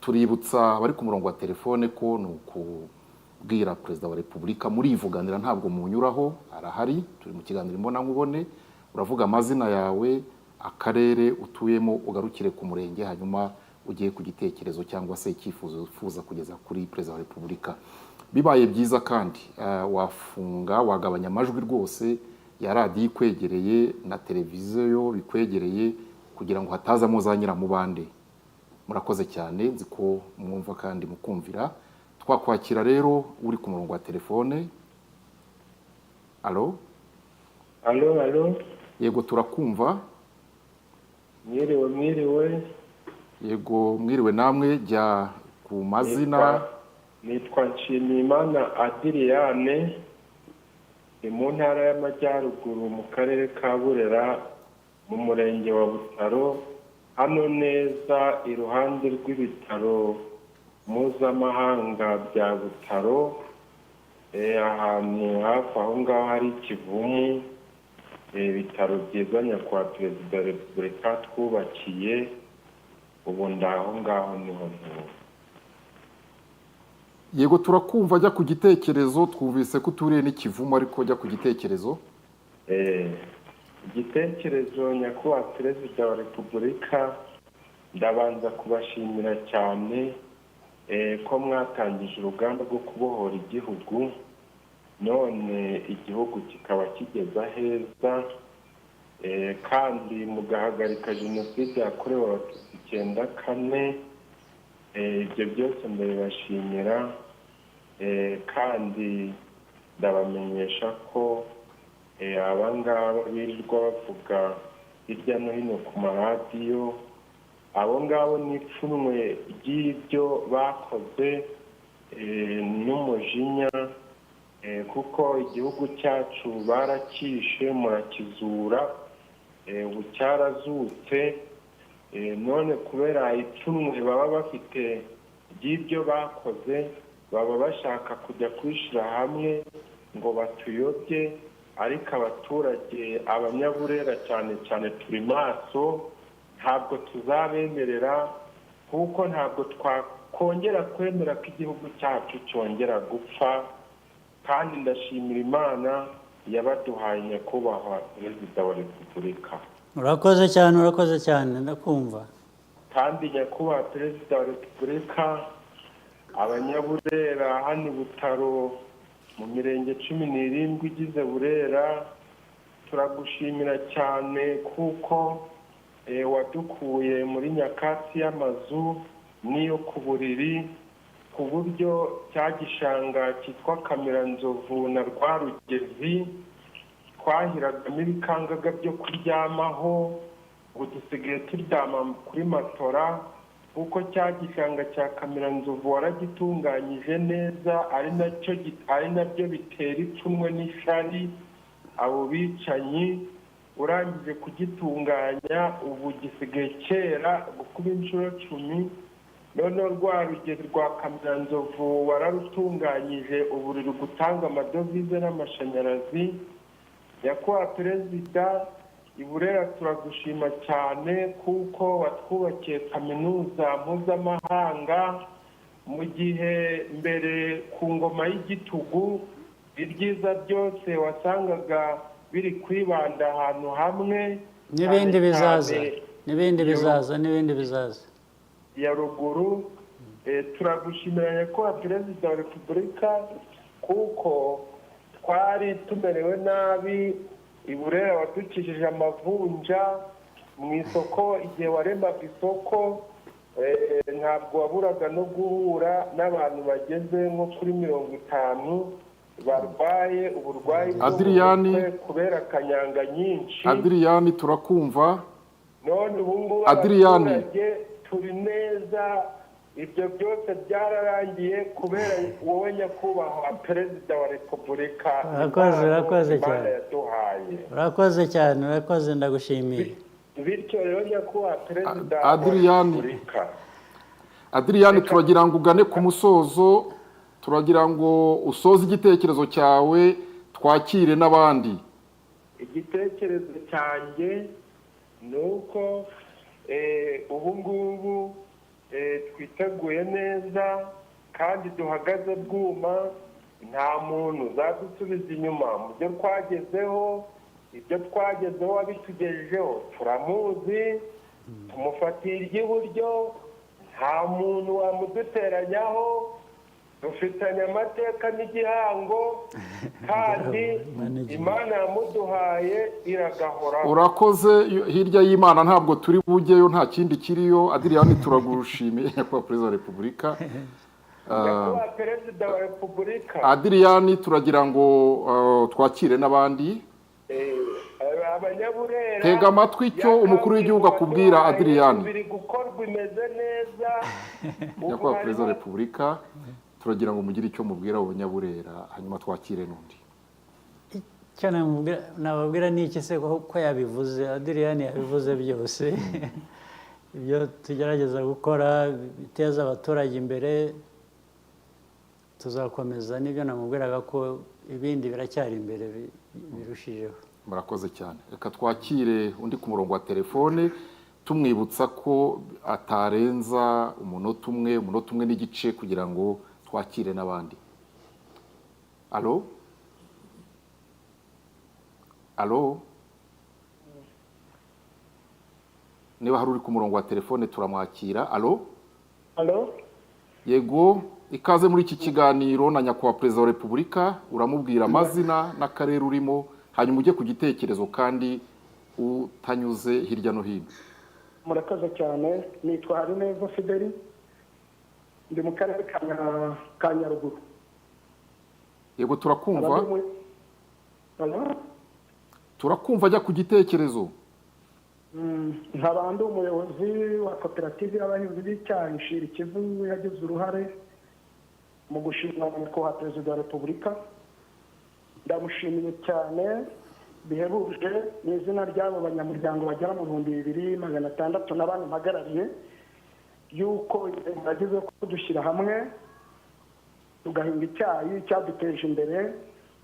Tuributsa bari ku murongo wa telefone ko nukubwira Perezida wa Repubulika muri ivuganira ntabwo munyuraho, arahari, turi mu kiganiro imbona nkubone, uravuga amazina yawe, akarere utuyemo, ugarukire ku murenge, hanyuma ugiye ku gitekerezo cyangwa se icyifuzo ufuza kugeza kuri Perezida wa Repubulika. Bibaye byiza kandi wafunga, wagabanya amajwi rwose ya radiyo ikwegereye na televiziyo bikwegereye kugira ngo hatazamo za nyiramubande. Murakoze cyane, nzi ko mwumva kandi mukumvira. Twakwakira rero uri ku murongo wa telefone. Alo? Alo? Yego turakumva. Mwiriwe. Yego mwiriwe namwe, jya ku mazina. Nitwa Nshimiyimana Adriyane, mu ntara y'Amajyaruguru mu karere ka Burera mu murenge wa Butaro, hano neza iruhande rw'ibitaro mpuzamahanga bya Butaro, ahantu hafi aho ngaho hari Kivumu, ibitaro byiza nyakubahwa Perezida wa Repubulika twubakiye, ubu ndaho ngaho niho ntuye. Yego turakumva, ajya ku gitekerezo, twumvise ko uturiye n'Ikivumu ariko ajya ku gitekerezo. Igitekerezo nyakubahwa Perezida wa Repubulika, ndabanza kubashimira cyane ko mwatangije urugamba rwo kubohora igihugu, none igihugu kikaba kigeza heza, kandi mugahagarika jenoside yakorewe Abatutsi 94. Ibyo byose ndabibashimira, kandi ndabamenyesha ko abangaba birirwa bavuga hirya no hino ku maradiyo, abo ngabo n'ipfunwe ry'ibyo bakoze n'umujinya, kuko igihugu cyacu barakishe murakizura, ubu cyarazutse, none kubera ipfunwe baba bafite ry'ibyo bakoze, baba bashaka kujya kwishira hamwe ngo batuyobye, ariko abaturage abanyaburera cyane cyane turi maso, ntabwo tuzabemerera, kuko ntabwo twakongera kwemera ko igihugu cyacu cyongera gupfa, kandi ndashimira Imana yabaduhaye nyakubahwa Perezida wa Repubulika. Urakoze cyane ndakumva. Kandi nyakubahwa Perezida wa Repubulika, abanyaburera hano Butaro mu mirenge 17 igize Burera, turagushimira cyane kuko wadukuye muri nyakatsi y'amazu n'iyo ku buriri, ku buryo cya gishanga cyitwa Kamiranzovu na Rwarugezi twahiragamo ibikangaga byo kuryamaho, ubu dusigaye turyama kuri matora, kuko cya gishanga cya Kamiranzovu waragitunganyije neza, ari nabyo bitera ipfunwe n'ishari abo bicanyi. Urangije kugitunganya ubu gisigaye kera gukuba inshuro 10. Noneho Rwarugezi rwa Kamiranzovu wararutunganyije, ubu ruri gutanga amadovize n'amashanyarazi. Nyakubahwa Perezida, i Burera turagushima cyane kuko watwubakiye kaminuza mpuzamahanga, mu gihe mbere ku ngoma y'igitugu ibyiza byose wasangaga biri kwibanda ahantu hamwe, n'ibindi bizaza ya ruguru. Turagushimira Nyakubahwa Perezida wa Repubulika kuko twari tumerewe nabi, i Burera wadukijije amavunja mu isoko. Igihe waremaga isoko ntabwo waburaga no guhura n'abantu bageze nko kuri 50 barwaye uburwayi bwo kubera kanyanga nyinshi. Adriyani turakumva. None ubu ngubu abaturage turi neza, ibyo byose byararangiye kubera wowe Nyakubahwa Perezida wa Repubulika. Urakoze cyane, ndagushimiye. Bityo rero Nyakubahwa Perezida Adriyani, turagira ngo ugane ku musozo, turagira ngo usoze igitekerezo cyawe, twakire n'abandi. Igitekerezo cyanjye ni uko ubu ngubu twiteguye neza kandi duhagaze bwuma, nta muntu uzadusubiza inyuma mu byo twagezeho. Ibyo twagezeho wabitugejejeho turamuzi, tumufatiye iry'iburyo, nta muntu wamuduteranyaho, dufitanye amateka n'igihango kandi Imana yamuduhaye iragahoraho. Urakoze. Hirya y'Imana ntabwo turi bujyeyo, nta kindi kiriyo. Adriyani turagushimiye Nyakubahwa Perezida wa Repubulika. Nyakubahwa Perezida wa Repubulika. Adriyani, turagira ngo twakire n'abandi. Abanyaburera, tega amatwi icyo umukuru w'igihugu akubwira. Adriyani, biri gukorwa imeze neza. Nyakubahwa Perezida wa Repubulika, turagira ngo mugire icyo mubwira abanyaburera, hanyuma twakire n'undi. Icyo nababwira ni iki se ko yabivuze? Adriyani yabivuze byose. Ibyo tugerageza gukora biteza abaturage imbere tuzakomeza, n'ibyo namubwiraga ko ibindi biracyari imbere birushijeho. Murakoze cyane. Reka twakire undi ku murongo wa telefone, tumwibutsa ko atarenza umunota umwe n'igice kugira ngo twakire n'abandi. Alo? Niba hari uri ku murongo wa telefone turamwakira. Alo? Yego, ikaze muri iki kiganiro na Nyakubahwa Perezida wa Repubulika. Uramubwira amazina n'akarere urimo, hanyuma ujye ku gitekerezo kandi utanyuze hirya no hino. Murakoze cyane. Nitwa Habineza Fideli, ndi mu karere ka Nyaruguru. Yego, turakumva. Turakumva, ajya ku gitekerezo. Nkaba ndi umuyobozi wa koperative y'abahinzi b'icyayi Shira Ikivu, yagize uruhare mu gushimira Nyakubahwa Perezida wa Repubulika. Ndamushimiye cyane bihebuje mu izina ry'abo banyamuryango bagera mu 2600 n'abandi mpagarariye, yuko yagize ko dushyira hamwe tugahinga icyayi cyaduteje imbere,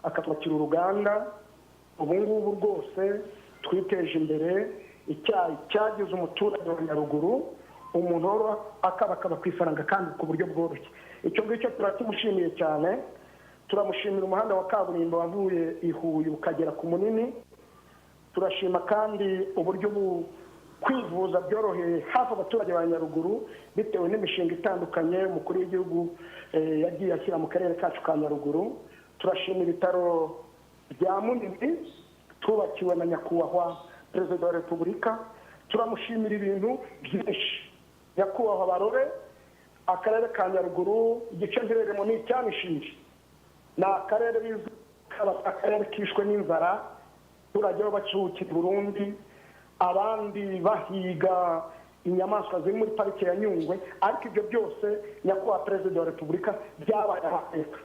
akatwakira uruganda. Ubu ngubu rwose twiteje imbere, icyayi cyagize umuturage wa Nyaruguru umuntu akaba ku ifaranga kandi ku buryo bworoshye. Icyo ngicyo turakimushimiye cyane. Turamushimira umuhanda wa kaburimbo wavuye i Huye ukagera ku Munini. Turashima kandi uburyo kwivuza byoroheye hafi abaturage ba Nyaruguru bitewe n'imishinga itandukanye umukuru w'igihugu yagiye ashyira mu karere kacu ka Nyaruguru. Turashima ibitaro bya Munini tubakiwe na Nyakubahwa Perezida wa Repubulika. Turamushimira ibintu byinshi. Nyakubahwa Barore akarere ka Nyaruguru igice mpereremo ni icyanishije, ni akarere bizwi akarere kishwe n'inzara, abaturage bo bacuhukira Burundi, abandi bahiga inyamaswa ziri muri parike ya Nyungwe. Ariko ibyo byose nyakubahwa Perezida wa Repubulika byabaye amateka,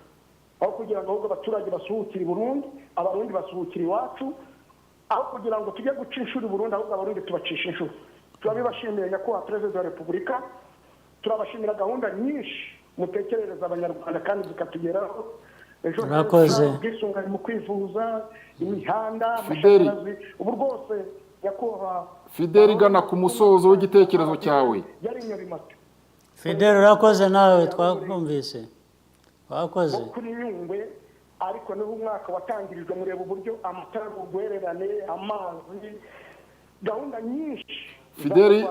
aho kugira ngo ahubwo abaturage basuhukire Burundi, abarundi basuhukire iwacu, aho kugira ngo tujye guca inshuro Burundi, ahubwo abarundi tubacisha inshuro. Turabibashimiye nyakubahwa Perezida wa Repubulika, turabashimira gahunda nyinshi mutekerereza abanyarwanda kandi zikatugeraho. Ejo ubwisungane mu kwivuza, imihanda, amashanyarazi, ubu rwose nyakubahwa Fidel, igana ku musozo w'igitekerezo cyawe. Yari Nyarimata. Fidel, urakoze nawe, twakumvise. Wakoze. Kuri Nyungwe, ariko niho umwaka watangirijwe, mureba uburyo amatara y'ubwererane, amazi, gahunda nyinshi. Fidel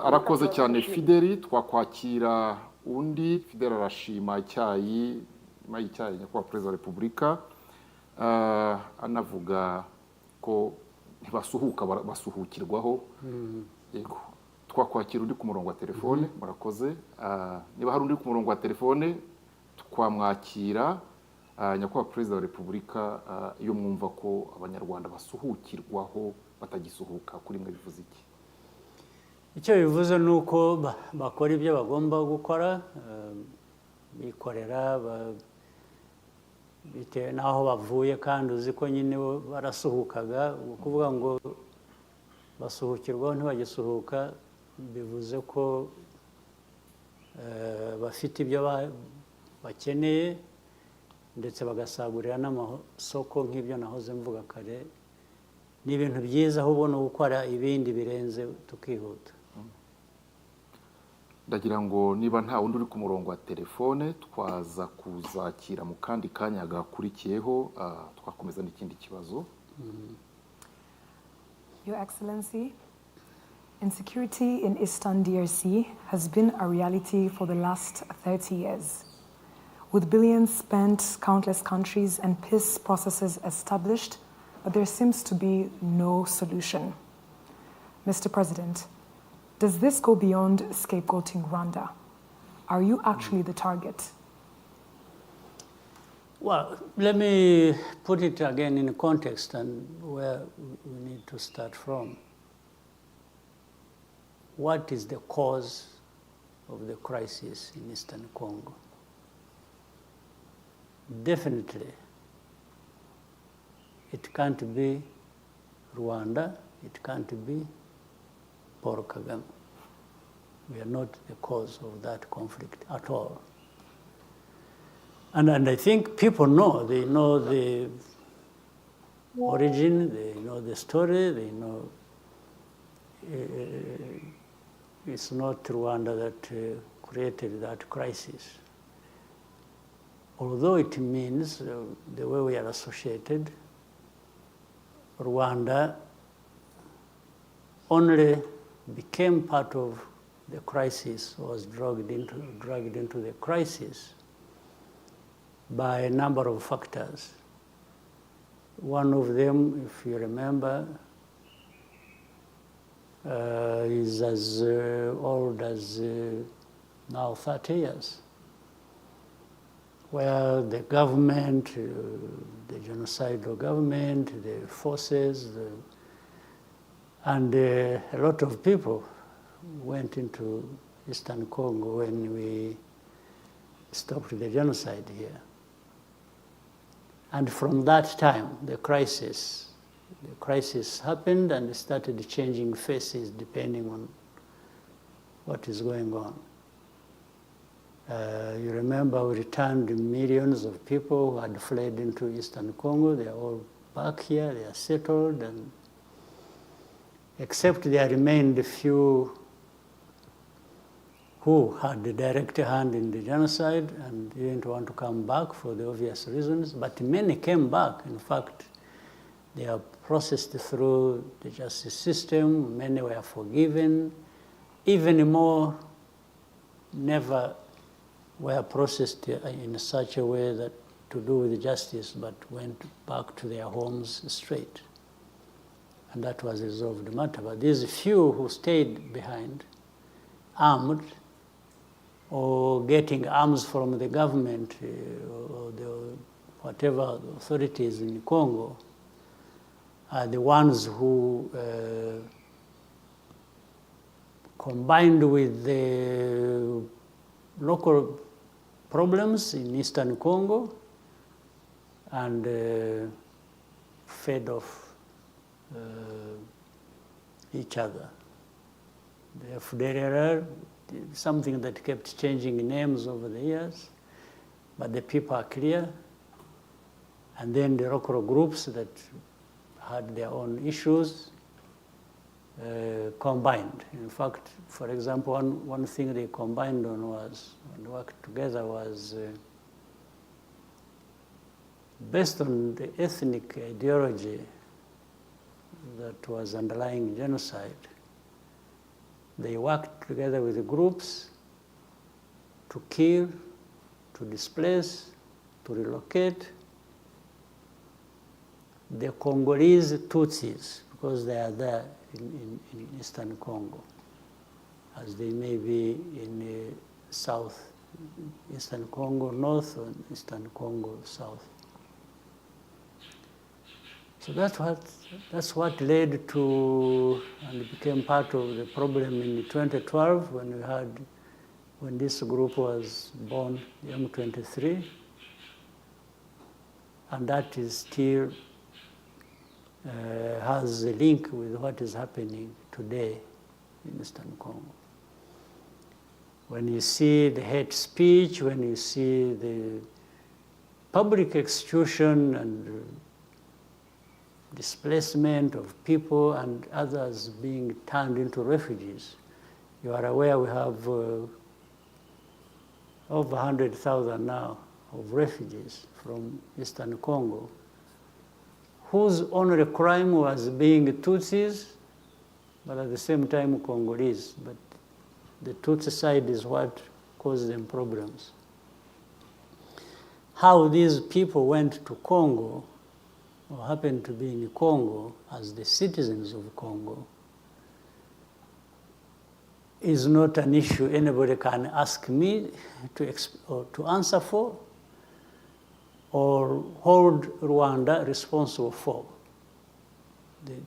arakoze cyane. Fidel, twakwakira undi. Fidel arashima icyayi nyakubahwa Perezida wa Repubulika, anavuga ko ntibasuhuka basuhukirwaho. Yego, twakwakira undi ku murongo wa telefone. Murakoze. Niba hari undi ku murongo wa telefone twamwakira. Nyakubahwa Perezida wa Repubulika, iyo mwumva ko abanyarwanda basuhukirwaho batagisuhuka, kuri mwe bivuze iki? Icyo bivuze ni uko bakora ibyo bagomba gukora, bikorera bitewe n'aho bavuye, kandi uzi ko nyine barasuhukaga. Ukuvuga ngo basuhukirwaho ntibagisuhuka bivuze ko bafite ibyo bakeneye, ndetse bagasagurira n'amasoko nk'ibyo nahoze mvuga kare. Ni ibintu byiza, ahubwo no gukora ibindi birenze tukihuta. Ndagira ngo niba nta wundi uri ku murongo wa telefone twaza kuzakira mu kandi kanya gakurikiyeho, twakomeza n'ikindi kibazo. Your Excellency, insecurity in Eastern DRC has been a reality for the last 30 years. With billions spent, countless countries and peace processes established, but there seems to be no solution. Mr. President, does this go beyond scapegoating Rwanda? Are you actually the target? Well, let me put it again in context and where we need to start from. What is the cause of the crisis in Eastern Congo? Definitely, it can't be Rwanda, it can't be Paul Kagame. We are not the cause of that conflict at all. And I think people know, they know the origin, they know the story, they know it's not Rwanda that created that crisis. Although it means, the way we are associated, Rwanda only became part of the crisis, was dragged into the crisis by a number of factors. One of them, if you remember, is as old as now 30 years, where the government, the genocidal government, the forces, and a lot of people went into Eastern Congo when we stopped the genocide here. And from that time, the crisis happened and started changing faces depending on what is going on. You remember we returned millions of people who had fled into Eastern Congo. They are all back here, they are settled, and except there remained a few who had the direct hand in the genocide and didn't want to come back for the obvious reasons, but many came back. In fact, they are processed through the justice system, many were forgiven, even more never were processed in such a way that to do with justice, but went back to their homes straight. And that was resolved the matter. But these few who stayed behind, armed, or getting arms from the government or the whatever authorities in Congo are the ones who, combined with the local problems in Eastern Congo, and fed off each other. The FDLR, something that kept changing names over the years, but the people are clear. And then the local groups that had their own issues combined. In fact, for example, one thing they combined on was, and worked together was, based on the ethnic ideology that was underlying genocide. They worked together with the groups to kill, to displace, to relocate the Congolese Tutsis, because they are there in Eastern Congo, as they may be in South Eastern Congo North or Eastern Congo South. So that's what led to, and became part of the problem in 2012 when this group was born, the M23, and that is still has a link with what is happening today in Eastern Congo. When you see the hate speech, when you see the public execution and displacement of people and others being turned into refugees, you are aware we have over 100,000 now of refugees from Eastern Congo, whose only crime was being Tutsis, but at the same time Congolese. But the Tutsi side is what caused them problems. How these people went to Congo, or happened to be in Congo as the citizens of Congo, is not an issue anybody can ask me to answer for, or hold Rwanda responsible for.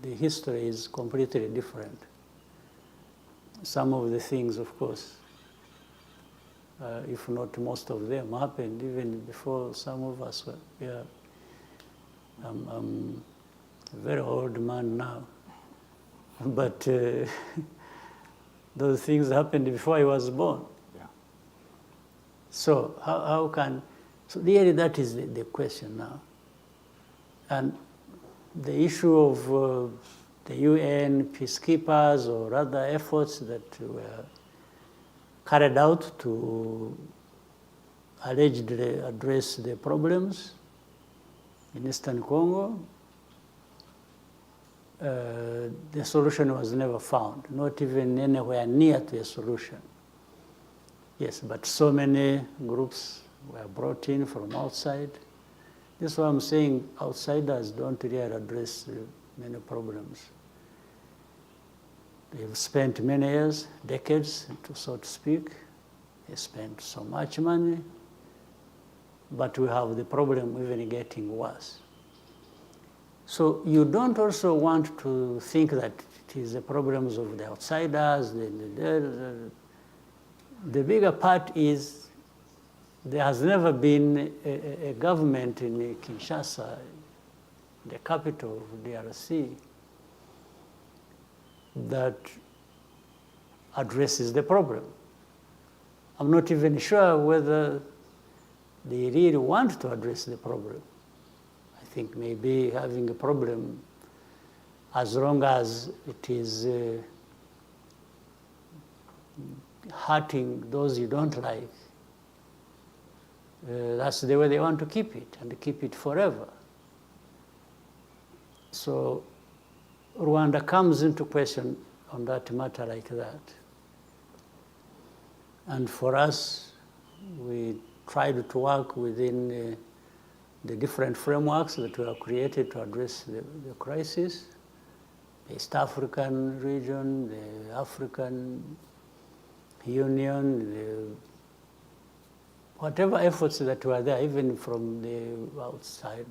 The history is completely different. Some of the things, of course, if not most of them, happened even before some of us were here. I'm a very old man now, but those things happened before I was born. Yeah. So how can, so really that is the question now. And the issue of the UN peacekeepers or other efforts that were carried out to allegedly address the problems in Eastern Congo, the solution was never found, not even anywhere near to a solution. Yes, but so many groups were brought in from outside. This is why I'm saying outsiders don't really address many problems. They've spent many years, decades, so to speak. They spent so much money, but we have the problem even getting worse. So you don't also want to think that it is the problems of the outsiders. The bigger part is there has never been a government in Kinshasa, the capital of DRC, that addresses the problem. I'm not even sure whether they really want to address the problem. I think maybe having a problem, as long as it is hurting those you don't like, that's the way they want to keep it, and keep it forever. So Rwanda comes into question on that matter like that. And for us, we tried to work within the different frameworks that were created to address the crisis. The East African region, the African Union, whatever efforts that were there, even from the outside,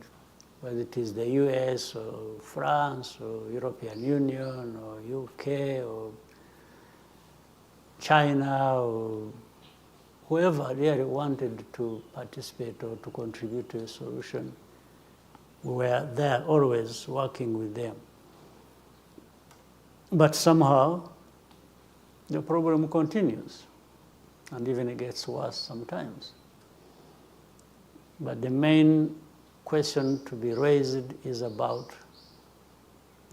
whether it is the US or France or European Union or UK or China or whoever really wanted to participate or to contribute to a solution, we were there always working with them. But somehow, the problem continues, and even it gets worse sometimes. But the main question to be raised is about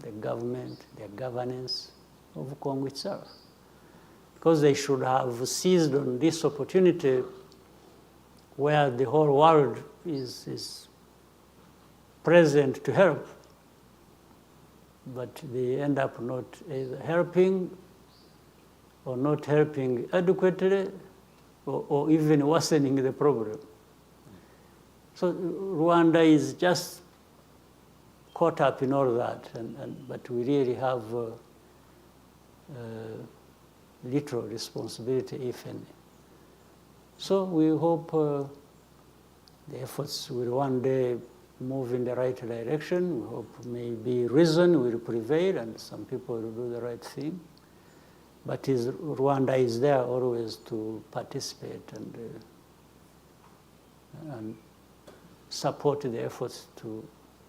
the government, the governance of Congo itself. Because they should have seized on this opportunity where the whole world is present to help, but they end up not either helping or not helping adequately or even worsening the problem. So Rwanda is just caught up in all that, but we really have little responsibility, if any. So we hope the efforts will one day move in the right direction. We hope maybe reason will prevail and some people will do the right thing. But Rwanda is there always to participate and support the efforts to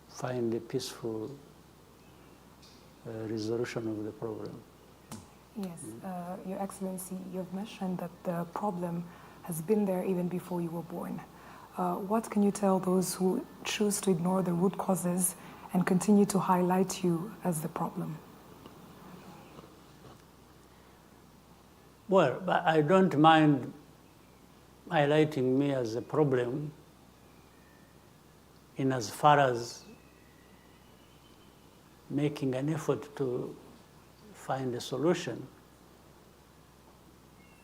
find a peaceful resolution of the problem. Yes, Your Excellency, you've mentioned that the problem has been there even before you were born. What can you tell those who choose to ignore the root causes and continue to highlight you as the problem? Well, but I don't mind highlighting me as a problem in as far as making an effort to find a solution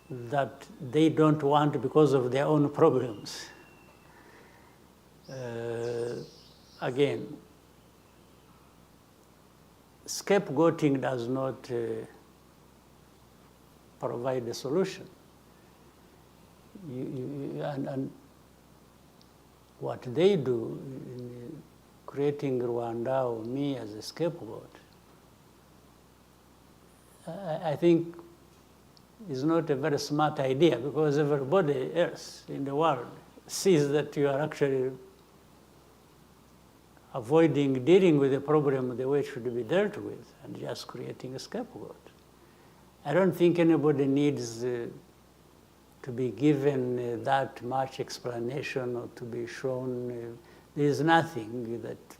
that they don't want because of their own problems. Again, scapegoating does not provide a solution. And what they do in creating Rwanda or me as a scapegoat, I think is not a very smart idea, because everybody else in the world sees that you are actually avoiding dealing with the problem the way it should be dealt with and just creating a scapegoat. I don't think anybody needs to be given that much explanation or to be shown. There is nothing that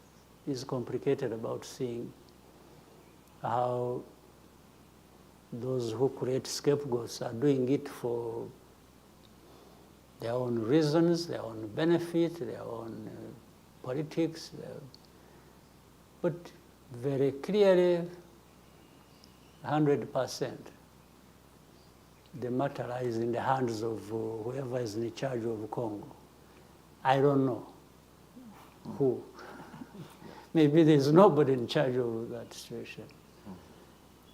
is complicated about seeing how those who create scapegoats are doing it for their own reasons, their own benefit, their own politics. But very clearly, 100%, the matter lies in the hands of whoever is in charge of Congo. I don't know who. Maybe there's nobody in charge of that situation.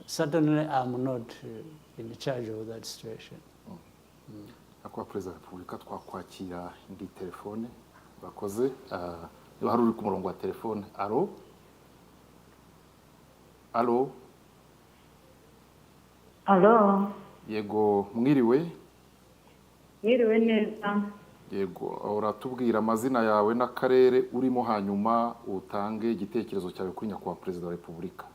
Certainly, I'm not in charge of that situation. Akwa Perezida wa Repubulika twakwakira indi telefone bakoze niba hari uri ku murongo wa telefone. Alo? Alo? Alo? Yego, mwiriwe? Mwiriwe neza. Yego, uratubwira amazina yawe n'akarere urimo hanyuma utange igitekerezo cyawe kuri nyakubahwa Perezida wa Repubulika.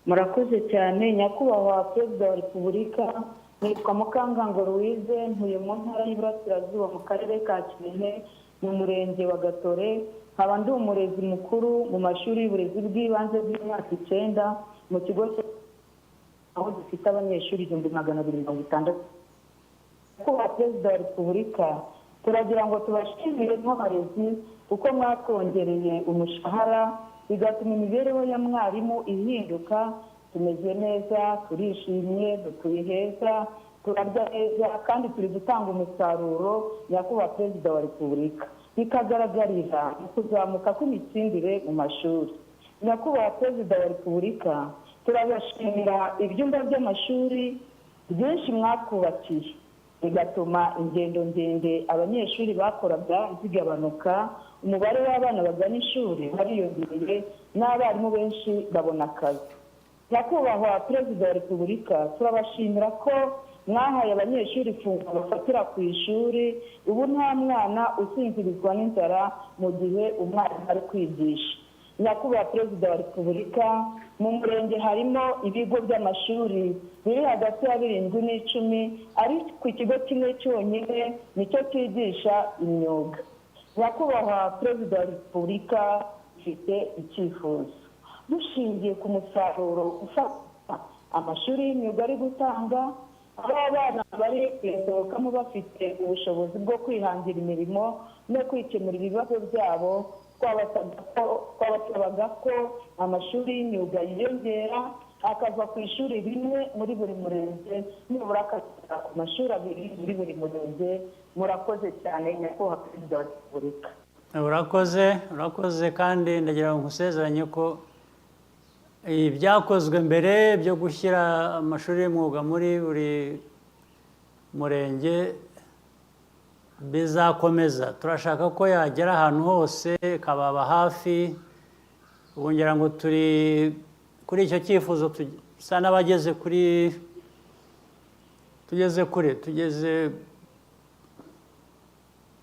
Murakoze cyane nyakubahwa Perezida wa Repubulika. Nitwa Mukangango Louise, ntuye mu ntara y'Iburasirazuba mu karere ka Kirehe mu murenge wa Gatore. Nkaba ndi umurezi mukuru mu mashuri y'uburezi bw'ibanze bw'imyaka 9 mu kigo aho dufite abanyeshuri 260. Nyakubahwa Perezida wa Repubulika, turagira ngo tubashimire nk'abarezi kuko mwatwongereye umushahara bigatuma imibereho ya mwarimu ihinduka. Tumeze neza, turishimye, dutuye heza, turarya neza kandi turi gutanga umusaruro. Nyakubahwa Perezida wa Repubulika, bikagaragarira mu kuzamuka kw'imitsindire mu mashuri. Nyakubahwa Perezida wa Repubulika, turabashimira ibyumba by'amashuri byinshi mwatwubakiye bigatuma ingendo ndende abanyeshuri bakoraga zigabanuka, umubare w'abana bagana ishuri wariyongereye n'abarimu benshi babona akazi. Nyakubahwa Perezida wa Repubulika, turabashimira ko mwahaye abanyeshuri ifunguro bafatira ku ishuri, ubu nta mwana usinzirizwa n'inzara mu gihe umwarimu ari kwigisha. Nyakubahwa Perezida wa Repubulika, mu murenge harimo ibigo by'amashuri biri hagati ya 7 n'10, ariko ikigo kimwe cyonyine nicyo cyigisha imyuga. Nyakubahwa Perezida wa Repubulika, mfite icyifuzo. Dushingiye ku musaruro ufata amashuri y'imyuga ari gutanga, abana bari kwisohokamo bafite ubushobozi bwo kwihangira imirimo no kwikemura ibibazo byabo, twabasabaga ko amashuri y'imyuga yiyongera akava ku ishuri rimwe muri buri murenge, nibura akagera ku mashuri 2 muri buri murenge. Murakoze cyane Nyakubahwa Perezida wa Repubulika. urakoze kandi ndagira ngo nkusezeranye ko ibyakozwe mbere byo gushyira amashuri y'umwuga muri buri murenge bizakomeza. Turashaka ko yagera ahantu hose, kababa hafi. Ubu ngira ngo turi kuri icyo cyifuzo dusa n'abageze tugeze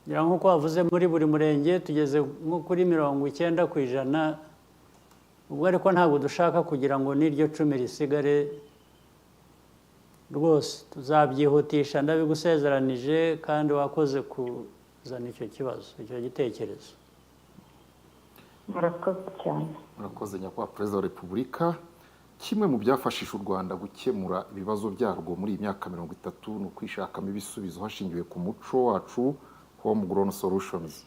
ngira nk'uko wavuze muri buri murenge tugeze nko kuri 90%. Ubwo ariko ntabwo dushaka kugira ngo n'iryo 10 risigare rwose, tuzabyihutisha. Ndabigusezeranije kandi wakoze kuzana icyo kibazo, icyo gitekerezo. Murakoze cyane. Murakoze Nyakubahwa Perezida wa Repubulika. Kimwe mu byafashije u Rwanda gukemura ibibazo byarwo muri iyi myaka 30 ni ukwishakamo ibisubizo hashingiwe ku muco wacu, homegrown solutions.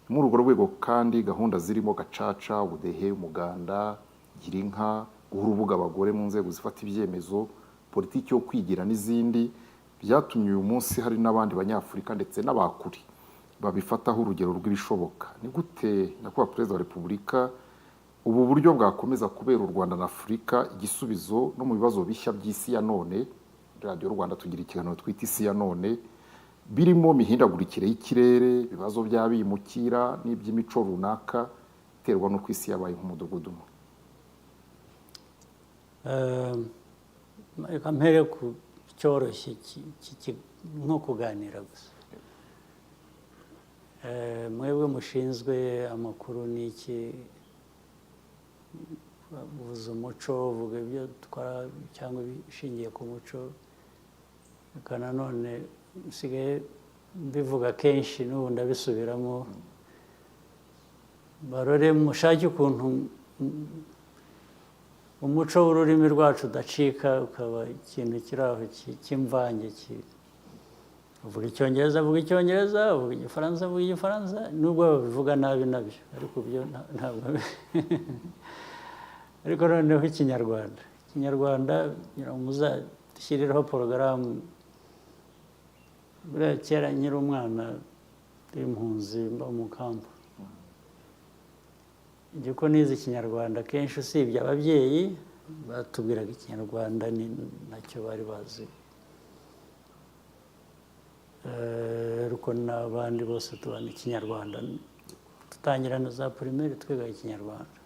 Muri urwo rwego kandi gahunda zirimo gacaca, ubudehe, umuganda, gira inka, guha urubuga abagore mu nzego zifata ibyemezo, politiki yo kwigira n'izindi, byatumye uyu munsi hari n'abandi banyafurika ndetse n'abakuri babifataho urugero rw'ibishoboka. Ni gute Nyakubahwa Perezida wa Repubulika ubu buryo bwakomeza kubera u Rwanda na Afurika igisubizo no mu bibazo bishya by'isi ya none? Radio Rwanda tugira ikiganiro twita isi ya none, birimo mihindagurikire y'ikirere, ibibazo by'abimukira n'iby'imico runaka iterwa no kwisi yabaye nk'umudugudu. Reka mpere ku cyoroshye nko kuganira gusa. Mwebwe mushinzwe amakuru n'iki, uvuze umuco, uvuga ibyo twara cyangwa bishingiye ku muco, kandi nanone nsigaye mbivuga kenshi n'ubu ndabisubiramo. Barore mushake ukuntu umuco w'ururimi rwacu udacika, ukaba ikintu kiri aho cy'imvange. Uvuga Icyongereza avuga Icyongereza, uvuga Igifaransa avuga Igifaransa, nubwo babivuga nabi nabyo, ariko byo ntabwo ariko noneho Ikinyarwanda muzashyiriraho porogaramu. Buriya kera nkiri umwana w'impunzi mba mu kampo, ibyo ko nize Ikinyarwanda kenshi usibye ababyeyi batubwiraga Ikinyarwanda ni nacyo bari bazi, ariko n'abandi bose tubana Ikinyarwanda. Dutangira na za primaire twiga Ikinyarwanda,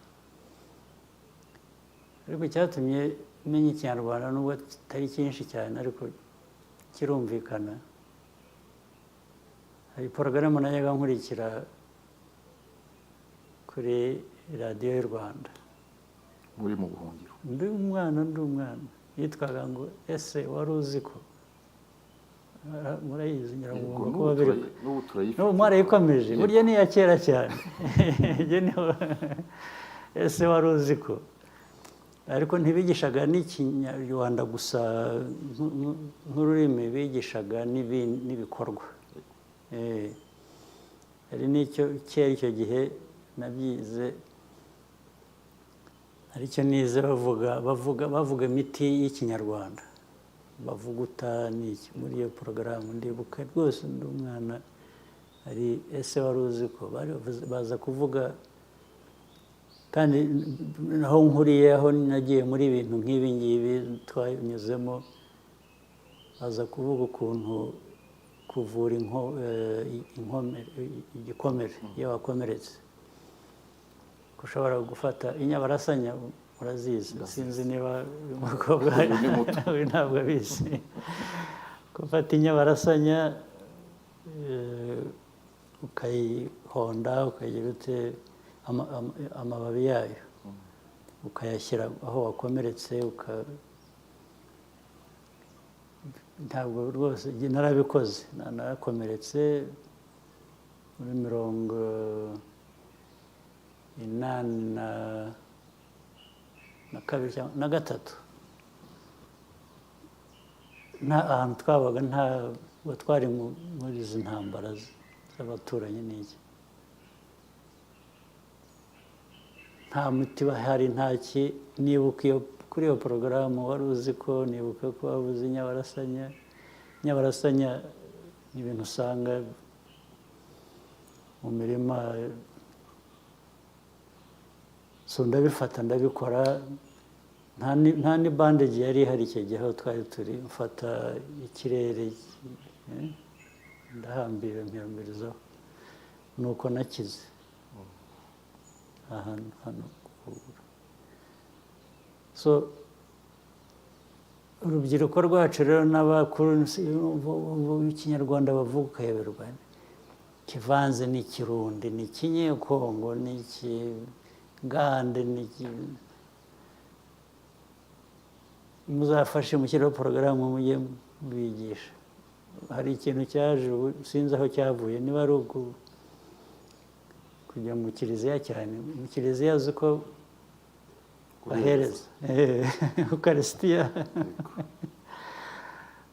ariko cyatumye menya Ikinyarwanda nubwo kitari cyinshi cyane ariko kirumvikana. Hari porogaramu najyaga nkurikira kuri radiyo y'u Rwanda muri mu buhungiro, ndi umwana yitwaga ngo ese wari uzi ko, murayizi ngira ngo kuba biri n'ubu mwarayikomeje, burya ni iya kera cyane. Ese wari uzi ko, ariko ntibigishaga n'Ikinyarwanda gusa nk'ururimi, bigishaga n'ibikorwa. Hari n'icyo kera icyo gihe nabyize, aricyo nize bavuga imiti y'Ikinyarwanda, bavuguta n'iki muri iyo porogaramu. Ndibuka rwose ndi umwana, hari ese wari uzi ko, baza kuvuga. Kandi aho nkuriye, aho nagiye muri ibintu nk'ibi ngibi twanyuzemo, baza kuvuga ukuntu kuvura igikomere iyo wakomeretse, ushobora gufata inyabarasanya, urazizi, sinzi niba uyu mukobwa ntabwo abizi. Gufata inyabarasanya ukayihonda, ukagira ute amababi yayo ukayashyira aho wakomeretse, ntabwo rwose narabikoze, narakomeretse muri 1983. nta ahantu twabaga, ntabwo twari muri izi ntambara z'abaturanyi n'iki, nta muti bahari, ntaki. Nibuka kuri iyo porogaramu wari uzi ko, nibuka ko wabuze inyabarasanya. Inyabarasanya ni ibintu usanga mu mirima, so ndabifata ndabikora, nta ni bandage yari ihari icyo gihe aho twari turi. Mfata ikirere ndahambira mpiyambirizaho, nuko nakize ahantu hano kuguru. So urubyiruko rwacu rero n'abakuru ikinyarwanda bavuga ukayoberwa, kivanze n'ikirundi, n'ikinyekongo, n'ikigande, muzafashe mushyiraho porogaramu mujye mubigisha. Hari ikintu cyaje sinzi aho cyavuye, niba ari kujya mu kiliziya cyane. Mu kiliziya uzi ko bahereza ukarisitiya,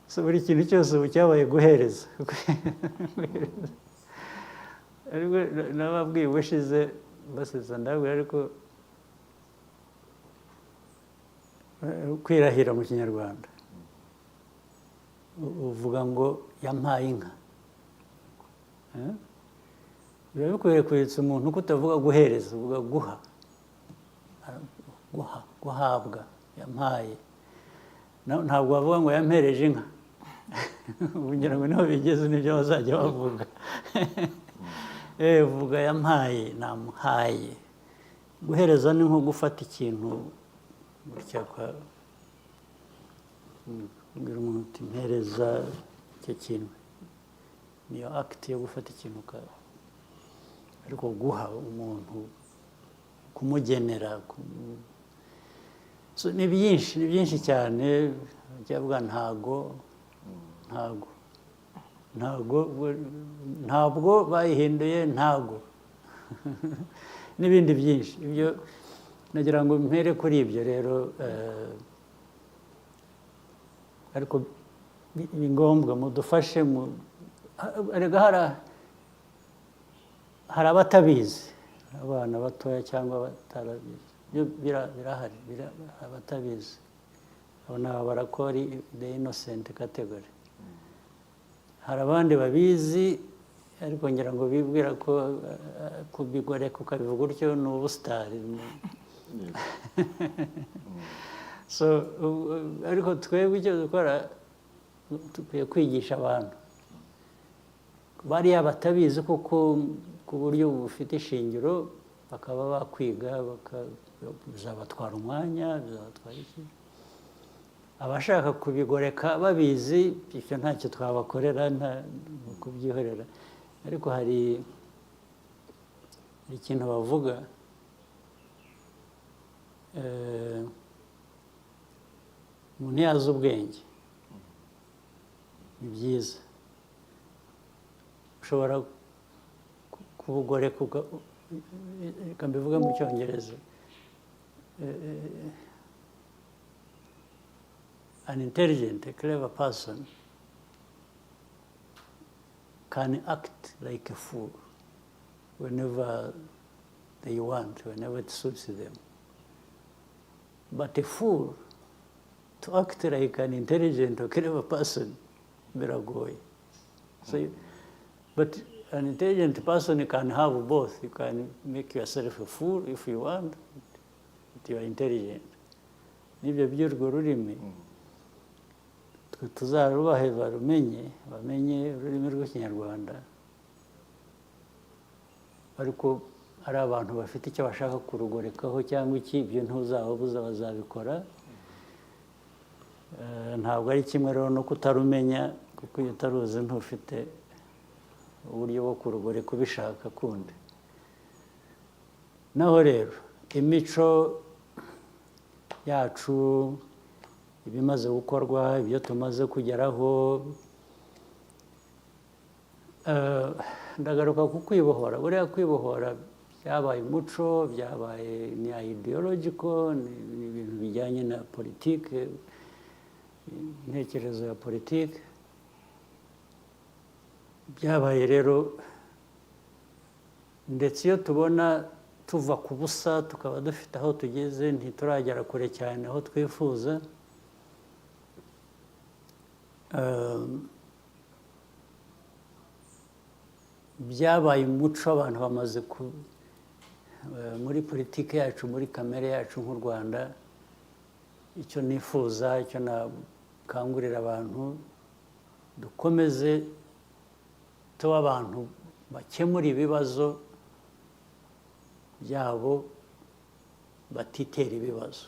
so buri kintu cyose ubu cyabaye guhereza. Ariko nababwiye ubushize baseza ndabwira, ariko kwirahira mu kinyarwanda uvuga ngo yampaye inka. Biba bikwiriye kwibutsa umuntu ko utavuga guhereza, uvuga guhabwa, yampaye. Ntabwo bavuga ngo yampereje inka. Kugira ngo niho bigeze nibyo bazajya bavuga. Vuga yampaye, namuhaye. Guhereza ni nko gufata ikintu gutya, kubwira umuntu uti mpereza icyo kintu. Niyo akiti yo gufata ikintu, ariko guha umuntu, kumugenera. So ni byinshi cyane. Byavuga ntabwo bayihinduye ntabwo. N'ibindi byinshi. Ibyo nagira ngo mpere kuri ibyo rero. Ariko ni ngombwa mudufashe. Erega hari abatabizi, abana batoya cyangwa batarabizi. Birahari abatabizi. Abo ni abarakori, the innocent category. Hari abandi babizi, ariko ngira ngo bibwira ko kubigoreka ukabivuga utyo ni ubusitari. So ariko twebwe icyo dukora, dukwiye kwigisha abantu bariya batabizi kuko ku buryo bufite ishingiro, bakaba bakwiga, bizabatwara umwanya, bizabatwara iki. Abashaka kubigoreka babizi, icyo ntacyo twabakorera, nta kubyihorera. Ariko hari ikintu bavuga, umuntu yazi ubwenge, ni byiza. Ushobora kubugoreka, reka mbivuge mu Cyongereza. An intelligent, a clever person can act like a fool whenever they want, whenever it suits them. But a fool, to act like an intelligent or clever person, biragoye. So, but an intelligent person can have both. You can make yourself a fool if you want, but you are intelligent. Nibyo by'urwo rurimi. tuzarubahe bamenye ururimi rw'ikinyarwanda ariko ari abantu bafite icyo bashaka kurugorekaho cyangwa iki ibyo ntuzababuza bazabikora ntabwo ari kimwe rero no kutarumenya kuko iyo utaruzi ntufite uburyo bwo kurugoreka ubishaka kundi naho rero imico yacu ibimaze gukorwa ibyo tumaze kugeraho ndagaruka ku kwibohora buriya kwibohora byabaye umuco byabaye ni ideological ni ibintu bijyanye na politike intekerezo ya politike byabaye rero ndetse iyo tubona tuva ku busa tukaba dufite aho tugeze ntituragera kure cyane aho twifuza byabaye umuco abantu bamaze muri politiki yacu muri kamere yacu nk'u Rwanda icyo nifuza icyo nakangurira abantu dukomeze tuba abantu bakemura ibibazo byabo batitera ibibazo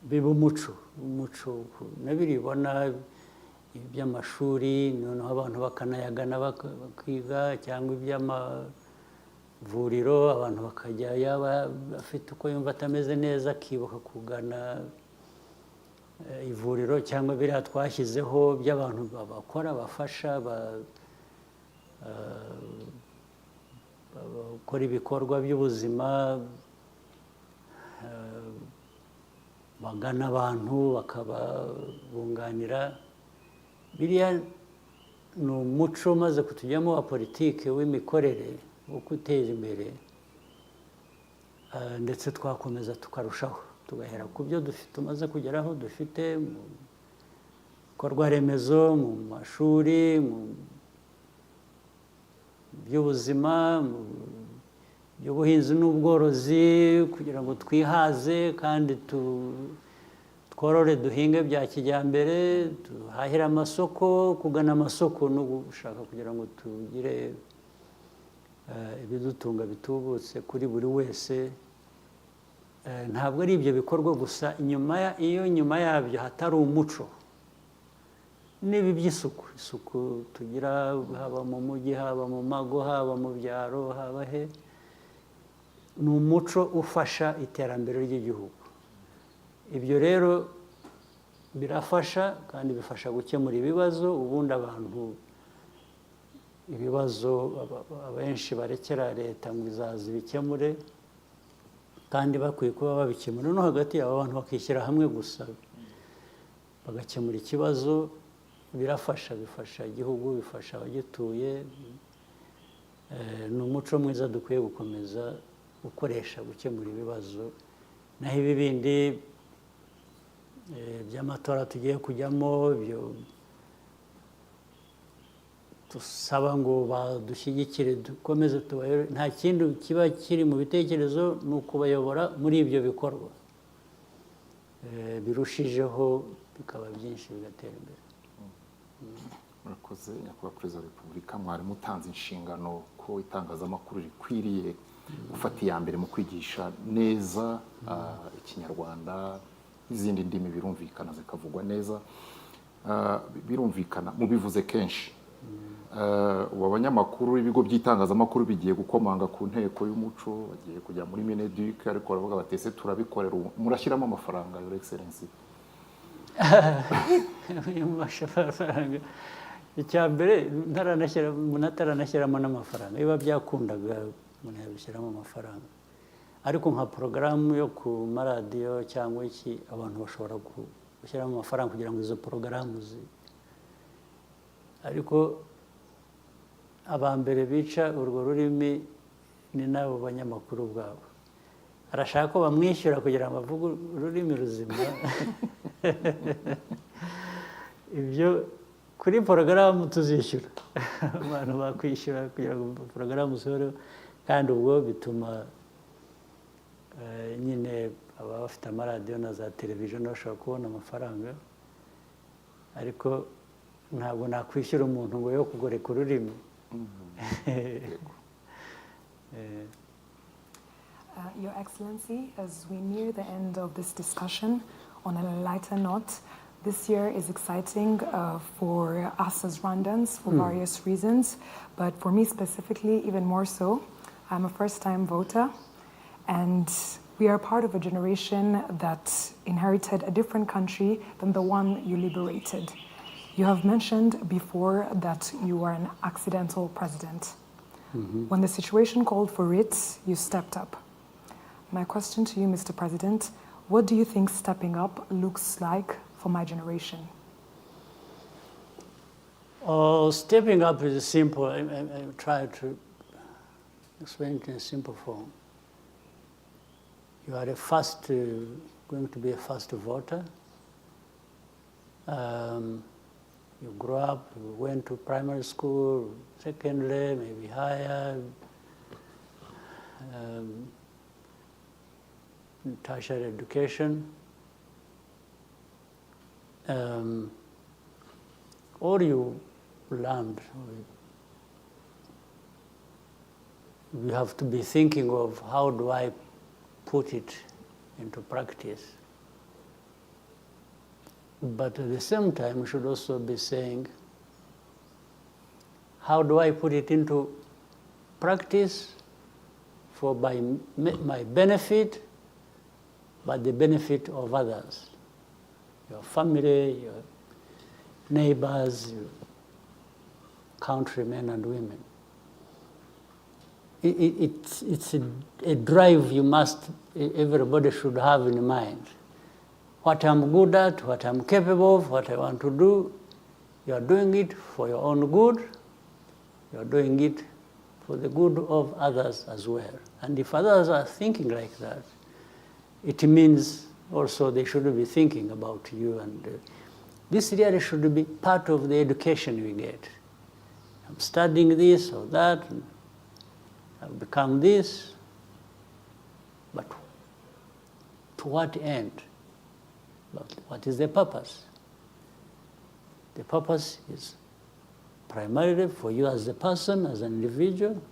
biba umuco nabiribona iby'amashuri noneho abantu bakanayagana bakiga cyangwa iby'amavuriro abantu bakajya yaba afite uko yumva atameze neza akibuka kugana ivuriro cyangwa biriya twashyizeho by'abantu bakora bafasha bakora ibikorwa by'ubuzima bagana abantu bakababunganira biriya ni umuco umaze kutujyamo wa politiki w'imikorere wo guteza imbere ndetse twakomeza tukarushaho tugahera ku byo tumaze kugeraho dufite mu bikorwa remezo mu mashuri mu by'ubuzima mu by'ubuhinzi n'ubworozi kugira ngo twihaze kandi tworore duhinge bya kijyambere duhahire amasoko kugana amasoko no gushaka kugira ngo tugire ibidutunga bitubutse kuri buri wese ntabwo ari ibyo bikorwa gusa iyo nyuma yabyo hatari umuco n'ibi by'isuku tugira haba mu mujyi haba mu mago haba mu byaro haba he ni umuco ufasha iterambere ry'igihugu ibyo rero birafasha kandi bifasha gukemura ibibazo ubundi abantu ibibazo abenshi barekera leta ngo izaza ibikemure kandi bakwiye kuba babikemura no hagati yabo abantu bakishyira hamwe gusa bagakemura ikibazo birafasha bifasha igihugu bifasha abagituye ni umuco mwiza dukwiye gukomeza gukoresha gukemura ibibazo naho ibi bindi by'amatora tugiye kujyamo ibyo dusaba ngo badushyigikire dukomeze tubayobore nta kindi kiba kiri mu bitekerezo ni ukubayobora muri ibyo bikorwa birushijeho bikaba byinshi bigatera imbere murakoze nyakubahwa perezida wa repubulika mwari mutanze inshingano ko itangazamakuru rikwiriye gufata iya mbere mu kwigisha neza ikinyarwanda n'izindi ndimi birumvikana zikavugwa neza birumvikana mubivuze kenshi ubu abanyamakuru b'ibigo by'itangazamakuru bigiye gukomanga ku nteko y'umuco bagiye kujya muri mineduc ariko baravuga batese turabikorera murashyiramo amafaranga your excellency icya mbere ntaranashyiramo n'amafaranga biba byakundaga umuntu yabishyiramo amafaranga ariko nka porogaramu yo ku maradiyo cyangwa iki abantu bashobora gushyiramo amafaranga kugira ngo izo porogaramu ariko abambere bica urwo rurimi ni n'abo banyamakuru ubwabo arashaka ko bamwishyura kugira ngo avuge ururimi ruzima ibyo kuri porogaramu tuzishyura abantu bakwishyura kugira ngo porogaramu zihoreho kandi ubwo bituma nyine ababa bafite amaradiyo na za televiziyo bashobora kubona amafaranga ariko ntabwo nakwishyura umuntu ngo yo kugoreka ururimi. Your Excellency, as we near the end of this discussion, on a lighter note, this year is exciting for us as Rwandans for various reasons, but for me specifically, even more so. I'm a first-time voter, and we are part of a generation that inherited a different country than the one you liberated. You have mentioned before that you were an accidental president. When the situation called for it, you stepped up. My question to you, Mr. President, what do you think stepping up looks like for my generation? Stepping up is simple. I try to explain it in a simple form. You are going to be a first voter. You grew up, you went to primary school, secondary, maybe higher, tertiary education. All you learned, you have to be thinking of how do I put it into practice. But at the same time, we should also be saying, how do I put it into practice for my benefit, but the benefit of others, your family, your neighbors, your countrymen and women. It's a drive everybody should have in mind. What I'm good at, what I'm capable of, what I want to do, you are doing it for your own good, you are doing it for the good of others as well. And if others are thinking like that, it means also they should be thinking about you. And this really should be part of the education we get. I'm studying this or that, and I've become this, but to what end? But what is the purpose? The purpose is primarily for you as a person, as an individual.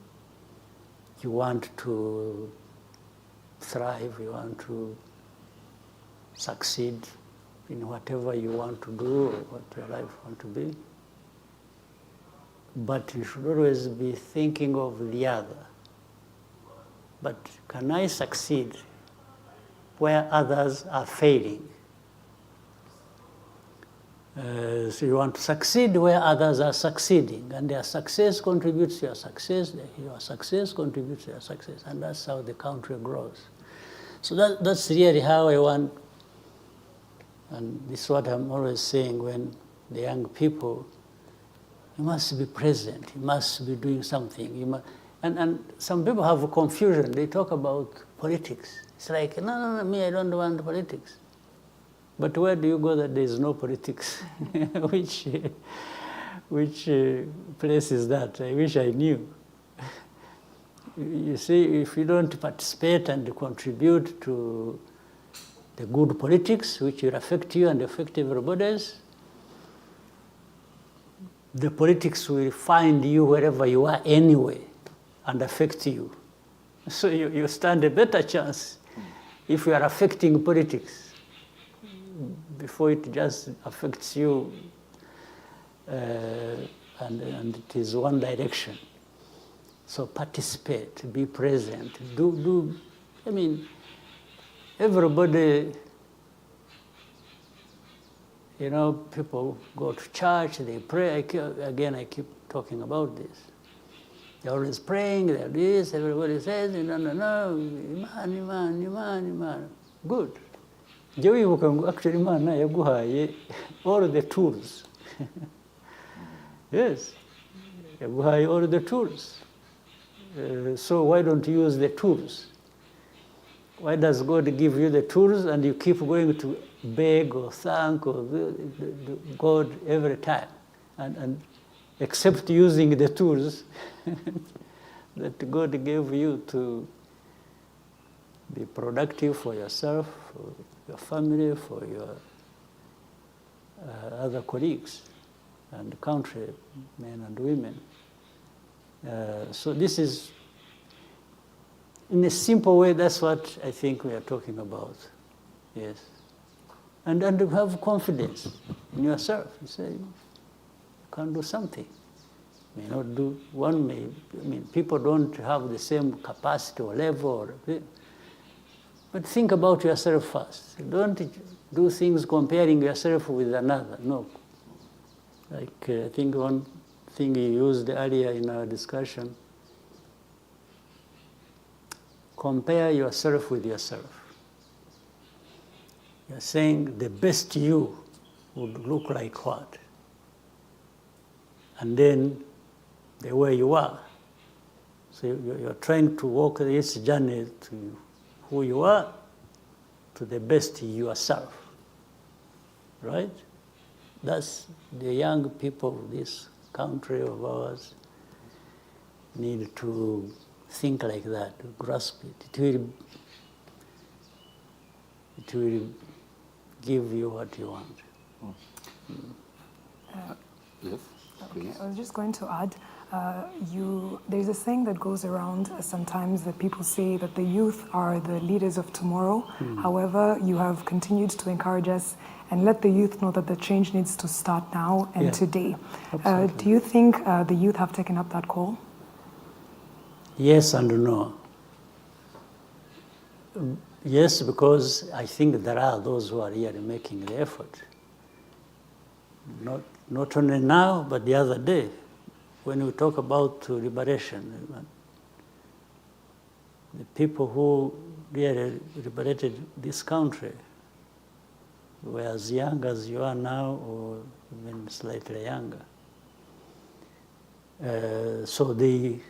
You want to thrive, you want to succeed in whatever you want to do or what your life wants to be. But you should always be thinking of the other. But can I succeed where others are failing? So you want to succeed where others are succeeding, and their success contributes to your success, your success contributes to your success, and that's how the country grows. So that's really how I want, and this is what I'm always saying when the young people, you must be present, you must be doing something. And some people have a confusion, they talk about politics. It's like, no, me, I don't want politics. But where do you go that there is no politics? Which place is that? I wish I knew. You see, if you don't participate and contribute to the good politics, which will affect you and affect everybody else, the politics will find you wherever you are anyway and affect you. So you stand a better chance if you are affecting politics before it just affects you and it is one direction. So participate, be present, do. I mean, everybody, you know, people go to church, they pray. I keep talking about this. They're always praying, they're this, everybody says, no, Iman. Good. Actually, Imana yaguhaye all the tools. Yes, yaguhaye all the tools. So why don't you use the tools? Why does God give you the tools and you keep going to beg or thank or God every time? And except using the tools that God gave you to be productive for yourself, for your family, for your other colleagues and countrymen and women. So this is, in a simple way, that's what I think we are talking about. Yes. And to have confidence in yourself. You say, you can do something. May not do, one may, I mean, people don't have the same capacity or level, but think about yourself first. Don't do things comparing yourself with another, no. Like, I think one thing you used earlier in our discussion, compare yourself with yourself. You're saying the best you would look like what? And then the way you are. So you're trying to walk this journey to who you are, to the best yourself, right? That's the young people of this country of ours need to think like that, to grasp it. It will give you what you want. Yes, please. Okay, I was just going to add, there's a saying that goes around sometimes that people say that the youth are the leaders of tomorrow. However, you have continued to encourage us and let the youth know that the change needs to start now and today. Do you think the youth have taken up that call? Yes and no. Yes, because I think there are those who are really making the effort. Not only now, but the other day, when we talk about liberation, the people who really liberated this country were as young as you are now, or even slightly younger. So they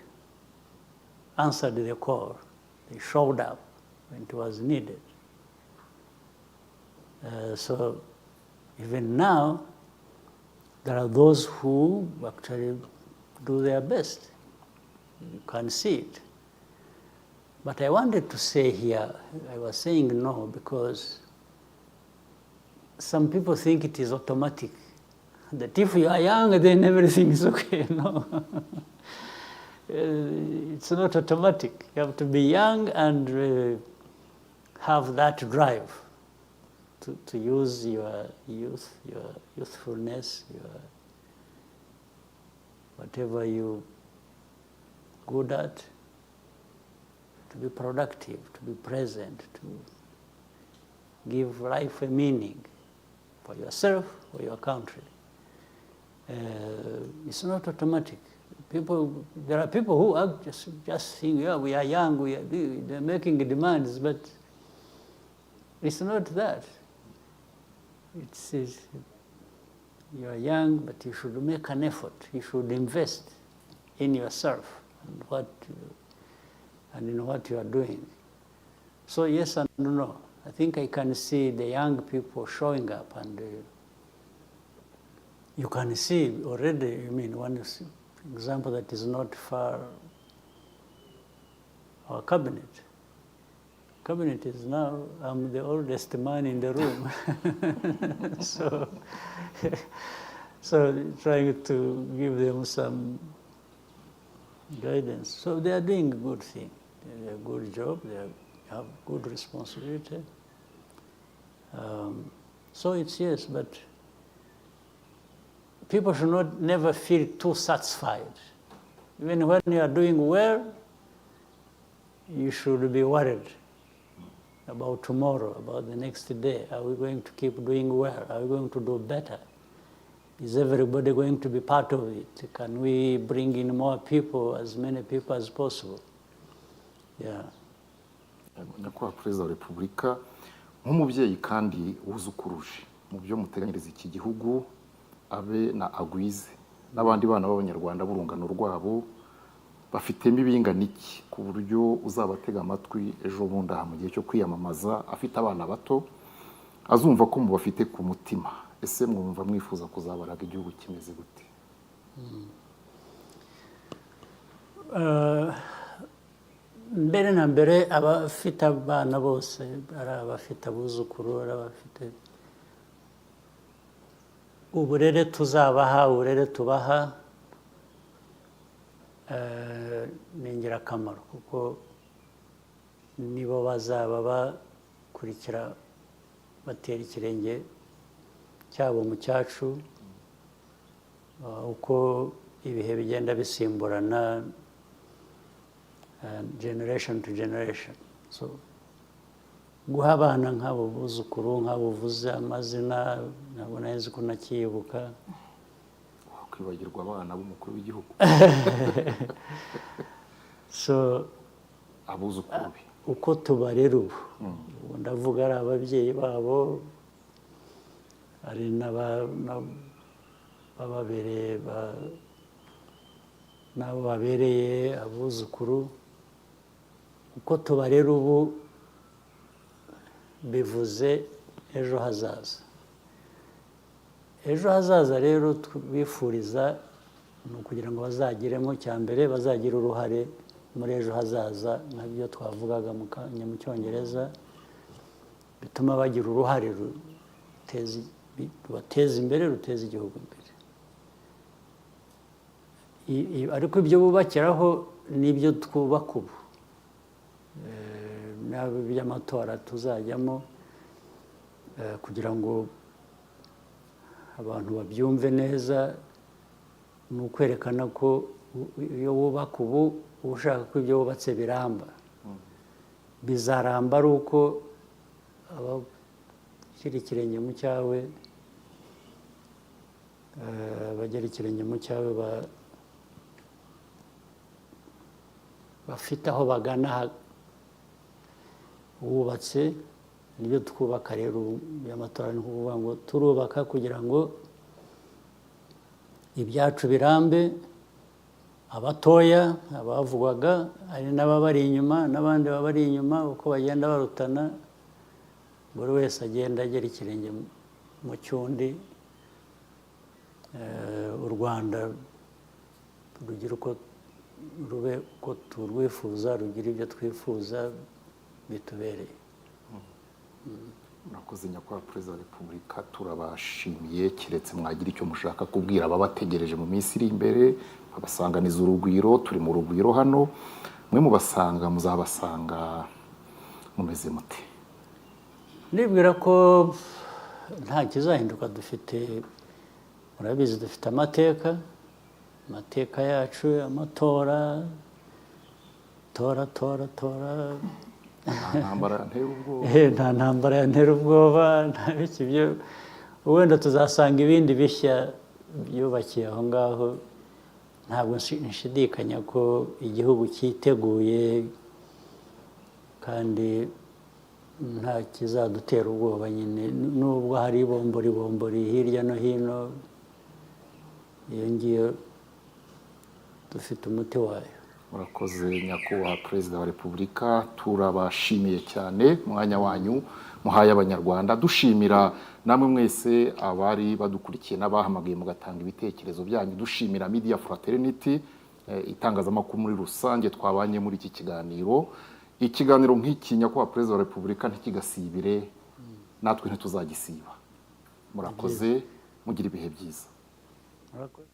answered the call. They showed up when it was needed. So even now, there are those who actually do their best. You can see it. But I wanted to say here, I was saying no because some people think it is automatic. That if you are young, then everything is okay. No. It's not automatic. You have to be young and have that drive to use your youth, your youthfulness, your whatever you're good at, to be productive, to be present, to give life a meaning for yourself or your country. It's not automatic. There are people who are just think, yeah, we are young, they're making demands, but it's not that. It's you are young, but you should make an effort. You should invest in yourself and in what you are doing. So yes and no. I think I can see the young people showing up, and you can see already, I mean, one example that is not far, our cabinet. Cabinet is now, I'm the oldest man in the room. so trying to give them some guidance. So they are doing a good thing. They do a good job. They have good responsibility. So it's yes, but people should never feel too satisfied. Even when you are doing well, you should be worried about tomorrow, about the next day. Are we going to keep doing well? Are we going to do better? Is everybody going to be part of it? Can we bring in more people, as many people as possible? Yeah. Nyakubahwa Perezida wa Repubulika, nk'umubyeyi kandi wuzukuruje mu byo muteganyiriza iki gihugu, abe na agwize n'abandi bana b'Abanyarwanda b'urungano rwabo bafitemo ibingana iki ku buryo uzabatega amatwi ejo bundi aha mu gihe cyo kwiyamamaza afite abana bato azumva ko mubafite ku mutima. Ese mwumva mwifuza kuzabaraga igihugu kimeze gute? Mbere na mbere abafite abana bose, ari abafite abuzukuru, ari abafite uburere tuzabaha, uburere tubaha ni ingirakamaro kuko nibo bazaba bakurikira batera ikirenge cyabo mu cyacu uko ibihe bigenda bisimburana generation to generation. So guha abana nk'abo buzukuru nk'abo uvuze amazina ntabwo nzi ko nakiyibuka. Wakwibagirwa abana b'umukuru w'igihugu. So abuzukuru be uko tubarera ubu ndavuga ari ababyeyi babo ari n'ababereye n'abo babereye abuzukuru, uko tubarera ubu bivuze ejo hazaza. Ejo hazaza rero bifuriza ni ukugira ngo bazagiremo cya mbere, bazagira uruhare muri ejo hazaza nk'ibyo twavugaga mu cyongereza, bituma bagira uruhare rubateza imbere, ruteza igihugu imbere. Ariko ibyo bubakiraho n'ibyo twubaka ubu by'amatora tuzajyamo kugira ngo abantu babyumve neza, ni ukwerekana ko iyo wubaka ubu uba ushaka ko ibyo wubatse biramba. Bizaramba ari uko abashyira ikirenge mu cyawe bagera ikirenge mu cyawe bafite aho bagana wubatse. Nibyo twubaka rero by'amatora, ni ukuvuga ngo turubaka kugira ngo ibyacu birambe. Abatoya abavugwaga hari n'ababari inyuma n'abandi babari inyuma, uko bagenda barutana buri wese agenda agera ikirenge mu cyundi. U Rwanda rugira uko rube uko turwifuza, rugira ibyo twifuza bitubereye. Murakoze nyakubahwa Perezida wa Repubulika, turabashimiye. Keretse mwagira icyo mushaka kubwira ababategereje mu minsi iri imbere, babasanganiza urugwiro. Turi mu rugwiro hano, mwe mubasanga muzabasanga mumeze mute? Nibwira ko nta kizahinduka. Dufite, murabizi, dufite amateka yacu, amatora, tora Nta ntambara yantera ubwoba. nta ntambara yantera ubwoba, nta biki byo. Wenda tuzasanga ibindi bishya byubakiye aho ngaho. Ntabwo nshidikanya ko igihugu cyiteguye kandi nta kizadutera ubwoba nyine, nubwo hari bombori hirya no hino. Iyo ngiyo dufite umuti wayo. Murakoze nyakubahwa Perezida wa Repubulika, turabashimiye cyane umwanya wanyu muhaye abanyarwanda. Dushimira namwe mwese abari badukurikiye n'abahamagaye mugatanga ibitekerezo byanyu. Dushimira Media Fraternity, itangazamakuru muri rusange twabanye muri iki kiganiro. Ikiganiro nk'iki nyakubahwa Perezida wa Repubulika ntikigasibire, natwe ntituzagisiba. Murakoze, mugira ibihe byiza. Murakoze.